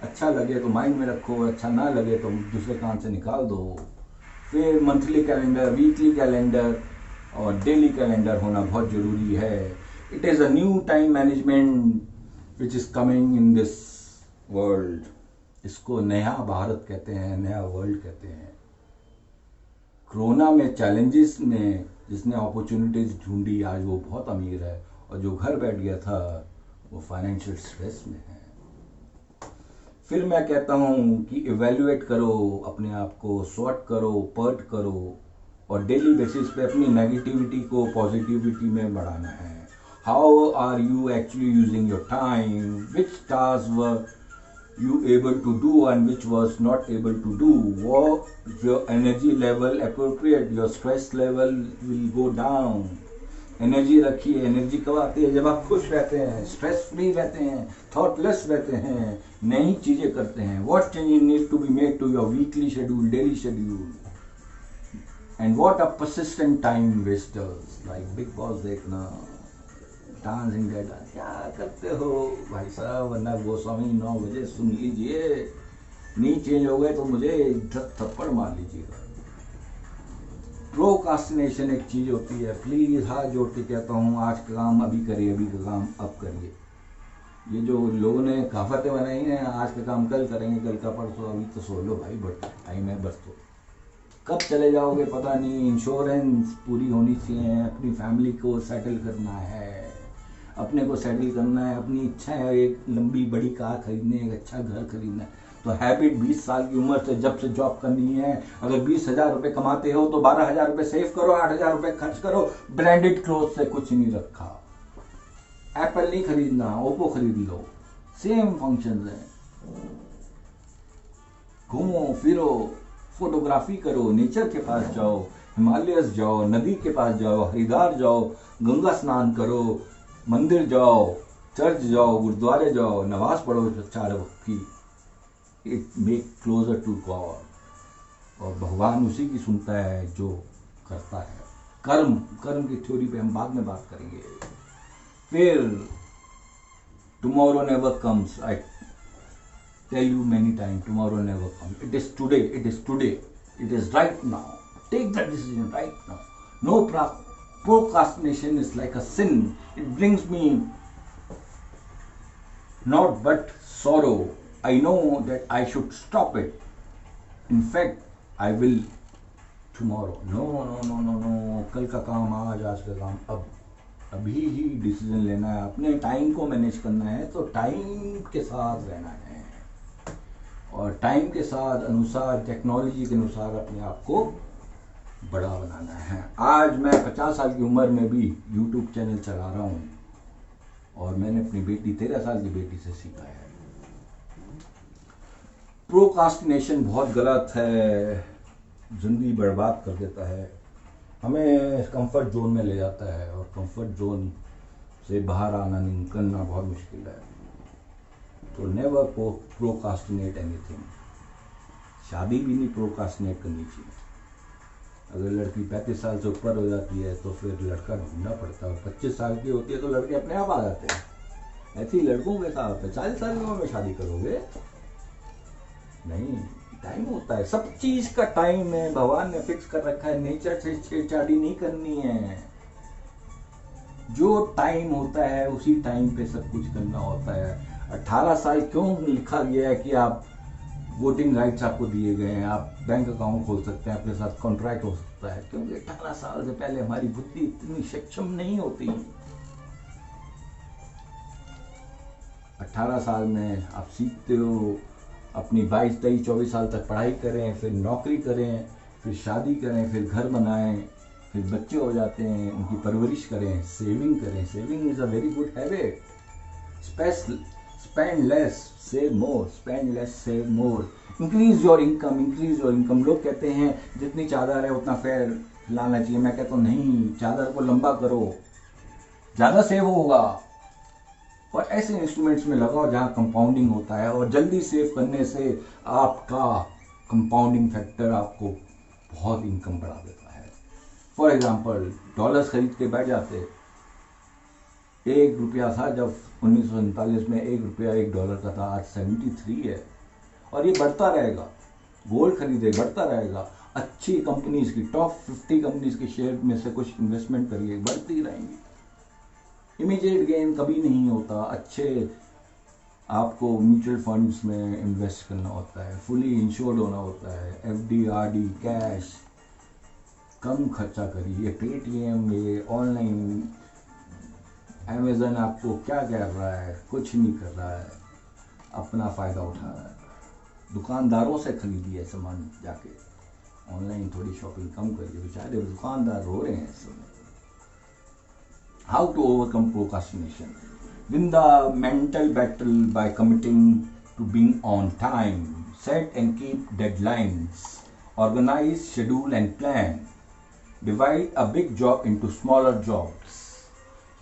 अच्छा लगे तो माइंड में रखो, अच्छा ना लगे तो दूसरे कान से निकाल दो। फिर मंथली कैलेंडर, वीकली कैलेंडर और डेली कैलेंडर होना बहुत जरूरी है। It is a new time management which is coming in this world. इसको नया भारत कहते हैं, नया वर्ल्ड कहते हैं। कोरोना में चैलेंजेस में जिसने अपॉर्चुनिटीज ढूंढी, आज वो बहुत अमीर है, और जो घर बैठ गया था वो फाइनेंशियल स्ट्रेस में है। फिर मैं कहता हूँ कि इवेल्युएट करो अपने आप को, सॉर्ट करो, पर्ट करो, और डेली बेसिस पे अपनी नेगेटिविटी को पॉजिटिविटी में बढ़ाना है। How are you actually using your time, which task were you able to do and which was not able to do, what your energy level appropriate, your stress level will go down। Energy रखिए। Energy कब आती है? जब आप खुश रहते हैं, stress free रहते हैं, थॉटलेस रहते हैं, नई चीजें करते हैं। What changes need to be made to your weekly schedule, daily schedule. And what a persistent time wasters, like Bigg Boss देखना, डांसिंग डेड, क्या करते हो भाई साहब, वरना गोस्वामी 9 बजे सुन लीजिए, नहीं चेंज हो गए तो मुझे 10 थप्पड़ मार लीजिएगा। प्रोकास्टिनेशन एक चीज होती है, प्लीज हाथ जोड़ के कहता हूँ, आज का काम अभी करिए, अभी का काम अब करिए। ये जो लोगों ने कहावतें बनाई हैं, आज का काम कल करेंगे, कल का परसों, अभी तो सो लो भाई, बट टाइम है बस। तो कब चले जाओगे पता नहीं, इंश्योरेंस पूरी होनी चाहिए, अपनी फैमिली को सेटल करना है, अपने को सेटल करना है, अपनी इच्छा है एक लंबी बड़ी कार खरीदने, एक अच्छा घर खरीदना है, तो हैबिट 20 साल की उम्र से जब से जॉब करनी है। अगर 20,000 रुपये कमाते हो तो 12,000 रुपये सेव करो, 8,000 रुपये खर्च करो। ब्रांडेड क्लोथ से कुछ नहीं रखा, एप्पल नहीं खरीदना, ओप्पो खरीद लो, सेम फंक्शन है। घूमो फिरो, फोटोग्राफी करो, नेचर के पास जाओ, हिमालयस जाओ, नदी के पास जाओ, हरिद्वार जाओ, गंगा स्नान करो, मंदिर जाओ, चर्च जाओ, गुरुद्वारे जाओ, नमाज पढ़ो 4 वक्त की। It make closer to God, और भगवान उसी की सुनता है जो करता है। कर्म की थ्योरी पे हम बाद में बात करेंगे। फिर tomorrow never comes, I tell you many times, tomorrow never comes. It is today, it is today, it is right now. Take that decision right now. No procrastination is like a sin. It brings me not but sorrow. I know that I should stop it. In fact, I will tomorrow. No, no, no, no, no. कल का काम आज, आज का काम अब। अभी ही decision लेना है, अपने टाइम को मैनेज करना है, तो टाइम के साथ रहना है, और टाइम के साथ अनुसार, टेक्नोलॉजी के अनुसार अपने आप को बड़ा बनाना है। आज मैं 50 साल की उम्र में भी YouTube चैनल चला रहा हूँ, और मैंने अपनी बेटी 13 साल की बेटी से सीखा है। प्रोकास्टिनेशन बहुत गलत है, जिंदगी बर्बाद कर देता है, हमें कंफर्ट जोन में ले जाता है, और कंफर्ट जोन से बाहर आना, निकलना बहुत मुश्किल है। तो नेवर प्रोकास्टिनेट एनीथिंग। शादी भी नहीं प्रोकास्टिनेट करनी चाहिए। अगर लड़की 35 साल से ऊपर हो जाती है तो फिर लड़का ढूंढना पड़ता है, 25 साल की होती है तो लड़के अपने आप आ जाते हैं। ऐसे ही लड़कों के साथ है, 40 साल की उम्र में शादी करोगे नहीं, टाइम होता है, सब चीज का टाइम है, भगवान ने फिक्स कर रखा है। नेचर से छेड़छाड़ी नहीं करनी है, जो टाइम होता है उसी टाइम पे सब कुछ करना होता है। 18 साल क्यों लिखा गया है कि आप वोटिंग राइट्स आपको दिए गए हैं, आप बैंक अकाउंट खोल सकते हैं, अपने साथ कॉन्ट्रैक्ट हो सकता है, क्योंकि 18 साल से पहले हमारी बुद्धि इतनी सक्षम नहीं होती। 18 साल में आप सीखते हो, अपनी 22, 23, 24 साल तक पढ़ाई करें, फिर नौकरी करें, फिर शादी करें, फिर घर बनाएं, फिर बच्चे हो जाते हैं, उनकी परवरिश करें, सेविंग करें। Saving is a very good habit. Spend less save more, spend less save more. Increase your income, increase your income. लोग कहते हैं जितनी चादर है उतना फेयर लाना चाहिए, मैं कहता हूँ नहीं, चादर को लंबा करो, ज्यादा सेव होगा। और ऐसे इंस्ट्रूमेंट्स में लगाओ जहां कंपाउंडिंग होता है, और जल्दी सेव करने से आपका कंपाउंडिंग फैक्टर आपको बहुत इनकम बढ़ा देता है। फॉर एग्जाम्पल, डॉलर्स खरीद के बैठ जाते, 1 रुपया था जब 1947 में 1 रुपया $1 का था, आज 73 है, और ये बढ़ता रहेगा। गोल्ड खरीदे, बढ़ता रहेगा। अच्छी कंपनीज की, टॉप 50 कंपनीज के शेयर में से कुछ इन्वेस्टमेंट करिए, बढ़ती रहेंगी। इमीडिएट गेन कभी नहीं होता। अच्छे आपको म्यूचुअल फंड्स में इन्वेस्ट करना होता है, फुली इंश्योर्ड होना होता है, FD RD कैश, कम खर्चा करिए। पेटीएम, ये ऑनलाइन अमेजन आपको क्या कह रहा है, कुछ नहीं कर रहा है, अपना फायदा उठा रहा है। दुकानदारों से खरीदिए सामान जाके, ऑनलाइन थोड़ी शॉपिंग कम करिए, बेचारे दुकानदार रो रहे हैं इस समय। How to overcome procrastination? Win the mental battle by committing to being on time, set and keep deadlines, organise, schedule and plan, divide a big job into smaller jobs,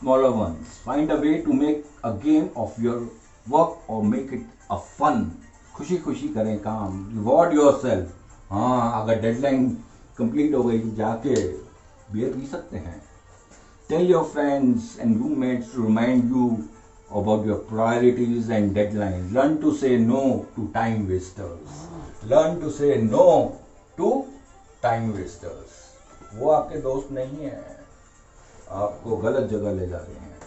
smaller ones. Find a way to make a game of your work or make it a fun. खुशी खुशी करें काम, reward yourself. हाँ, अगर deadline complete हो गई, जाके beer पी सकते हैं। Tell your friends and roommates to remind you about your priorities and deadlines. Learn to say no to time wasters. Learn to say no to time wasters. वो आपके दोस्त नहीं है, आपको गलत जगह ले जा रहे हैं।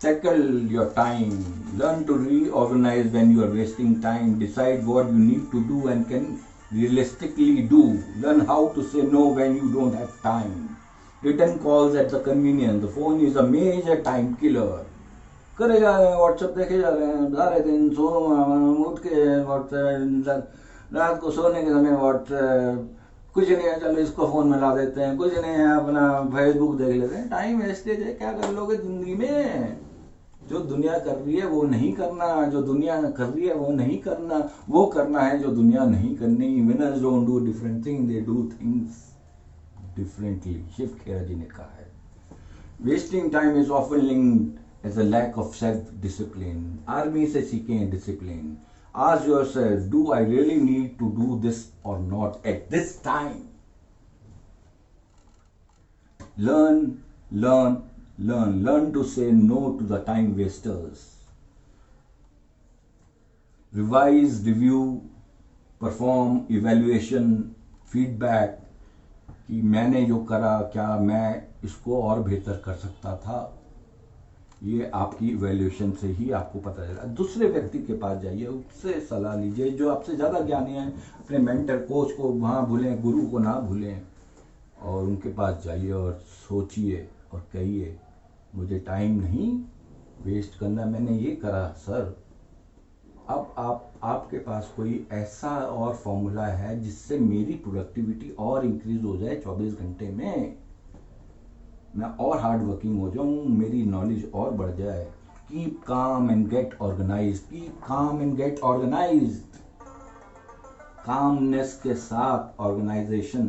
Tackle your time. Learn to reorganize when you are wasting time. Decide what you need to do and can realistically do. Learn how to say no when you don't have time. Return calls at the convenience. The phone is a major time killer. करे जा रहे हैं, WhatsApp देखे जा रहे हैं सारे दिन, उठ के रात को सोने के समय व्हाट्सएप, कुछ नहीं है चलो इसको फोन में ला देते हैं, कुछ नहीं है अपना फेसबुक देख लेते हैं। टाइम वेस्टेज है, क्या कर लोगे जिंदगी में? जो दुनिया कर रही है वो नहीं करना, जो दुनिया कर रही है वो नहीं करना, वो करना है जो दुनिया नहीं करनी। Winners don't do different thing, they do things differently. Shiv Khera ji ने कहा है। Wasting time is often linked as a lack of self-discipline. Army से सीखें discipline. Ask yourself, do I really need to do this or not at this time? Learn to say no to the time wasters. Revise, review, perform, evaluation, feedback कि मैंने जो करा क्या मैं इसको और बेहतर कर सकता था। ये आपकी इवैल्यूएशन से ही आपको पता चला। दूसरे व्यक्ति के पास जाइए, उससे सलाह लीजिए, जो आपसे ज़्यादा ज्ञानी है। अपने मेंटर कोच को वहाँ भूलें, गुरु को ना भूलें, और उनके पास जाइए और सोचिए और कहिए मुझे टाइम नहीं वेस्ट करना, मैंने ये करा सर। अब आपके पास कोई ऐसा और फॉर्मूला है जिससे मेरी प्रोडक्टिविटी और इंक्रीज हो जाए 24 घंटे में, मैं और हार्ड वर्किंग हो जाऊं, मेरी नॉलेज और बढ़ जाए। Keep calm and get organise, keep calm and get organise. Calmness के साथ ऑर्गेनाइजेशन,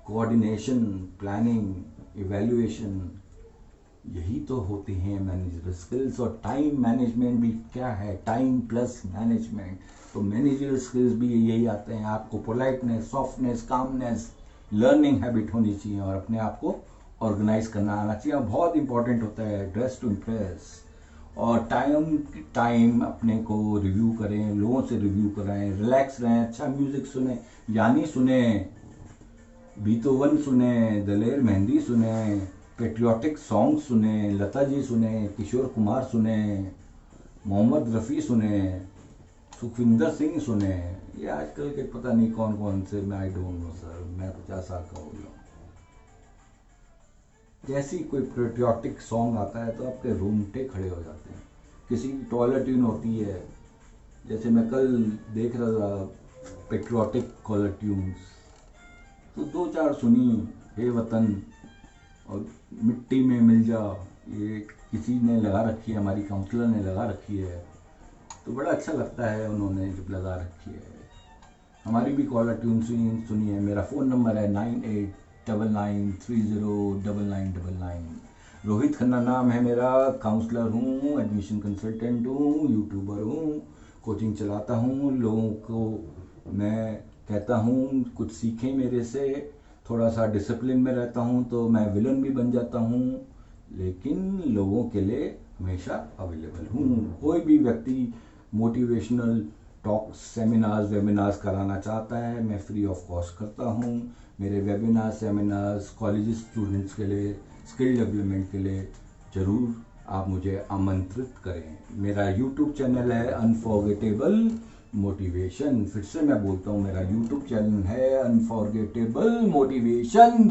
कोऑर्डिनेशन, प्लानिंग, इवैल्यूएशन, यही तो होती हैं मैनेजर स्किल्स। और टाइम मैनेजमेंट भी क्या है? Time plus management. तो मैनेजर स्किल्स भी यही आते हैं। आपको politeness, softness, calmness, learning habit होनी चाहिए और अपने आप को ऑर्गेनाइज करना आना चाहिए। बहुत इंपॉर्टेंट होता है ड्रेस टू इम्प्रेस। और टाइम अपने को रिव्यू करें, लोगों से रिव्यू कराएं, रिलैक्स रहें, अच्छा म्यूजिक सुने, यानी सुने, बीतोवन सुने, दलेर मेहंदी सुने, पेट्रियाटिक सॉन्ग सुने, लता जी सुने, किशोर कुमार सुने, मोहम्मद रफ़ी सुने, सुखविंदर सिंह सुने। ये आजकल के पता नहीं कौन कौन से, मैं आई डोंट नो सर, मैं 50 साल का हो गया। जैसी कोई पेट्रियाटिक सॉन्ग आता है तो आपके रोंगटे खड़े हो जाते हैं। किसी की टॉयलेट ट्यून होती है, जैसे मैं कल देख रहा था पेट्रियाटिक कॉलर ट्यून्स, तो 2-4 सुनी, हे वतन और मिट्टी में मिल जा, ये किसी ने लगा रखी है, हमारी काउंसलर ने लगा रखी है, तो बड़ा अच्छा लगता है उन्होंने जब लगा रखी है। हमारी भी कॉलर ट्यून सुनी है। मेरा फ़ोन नंबर है 9899309999। रोहित खन्ना नाम है मेरा, काउंसलर हूँ, एडमिशन कंसल्टेंट हूँ, यूट्यूबर हूँ, कोचिंग चलाता हूँ। लोगों को मैं कहता हूँ कुछ सीखें मेरे से। थोड़ा सा डिसिप्लिन में रहता हूँ तो मैं विलन भी बन जाता हूँ, लेकिन लोगों के लिए हमेशा अवेलेबल हूँ। कोई भी व्यक्ति मोटिवेशनल टॉक्स, सेमिनार्स, वेबिनार्स कराना चाहता है, मैं फ्री ऑफ कॉस्ट करता हूँ। मेरे वेबिनार, सेमिनार्स कॉलेज स्टूडेंट्स के लिए, स्किल डेवलपमेंट के लिए ज़रूर आप मुझे आमंत्रित करें। मेरा यूट्यूब चैनल है अनफॉरगेटेबल मोटिवेशन। फिर से मैं बोलता हूँ, मेरा यूट्यूब चैनल है अनफॉरगेटेबल मोटिवेशन,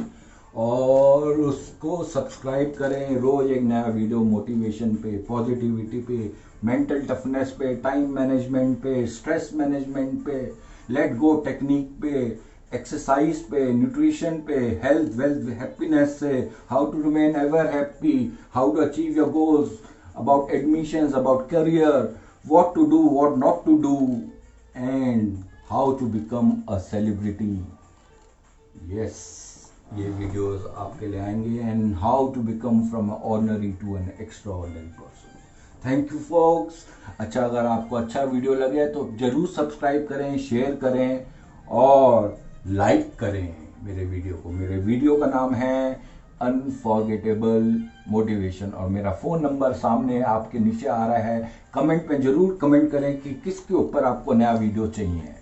और उसको सब्सक्राइब करें। रोज एक नया वीडियो मोटिवेशन पे, पॉजिटिविटी पे, मेंटल टफनेस पे, टाइम मैनेजमेंट पे, स्ट्रेस मैनेजमेंट पे, लेट गो टेक्निक पे, एक्सरसाइज पे, न्यूट्रिशन पे, हेल्थ, वेल्थ, हैप्पीनेस से, how to remain ever happy, how to achieve your goals, about admissions, about career, what to do, what not to do, and how to become a celebrity. Yes, ये videos आपके लिए आएंगे, and how to become from an ordinary to an extraordinary person. Thank you folks. अच्छा, अगर आपको अच्छा video लगे तो जरूर सब्सक्राइब करें, शेयर करें और लाइक करें मेरे वीडियो को। मेरे वीडियो का नाम है अनफॉरगेटेबल मोटिवेशन और मेरा फ़ोन नंबर सामने आपके नीचे आ रहा है। कमेंट में ज़रूर कमेंट करें कि किसके ऊपर आपको नया वीडियो चाहिए।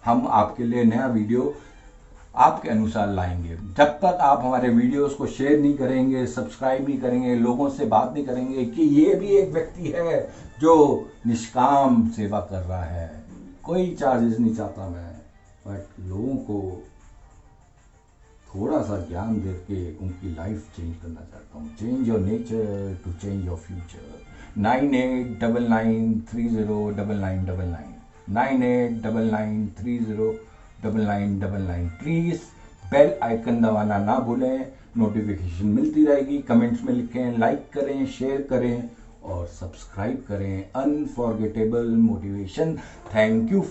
हम आपके लिए नया वीडियो आपके अनुसार लाएंगे। जब तक आप हमारे वीडियोस को शेयर नहीं करेंगे, सब्सक्राइब नहीं करेंगे, लोगों से बात नहीं करेंगे कि ये भी एक व्यक्ति है जो निष्काम सेवा कर रहा है, कोई चार्जेस नहीं चाहता मैं, बट लोगों को थोड़ा सा ज्ञान दे के उनकी लाइफ चेंज करना चाहता हूँ। Change your nature to change your future. 9899309999 9899309999। Please bell icon दबाना ना भूलें, नोटिफिकेशन मिलती रहेगी। कमेंट्स में लिखें, लाइक करें, शेयर करें और सब्सक्राइब करें। Unforgettable motivation. Thank you.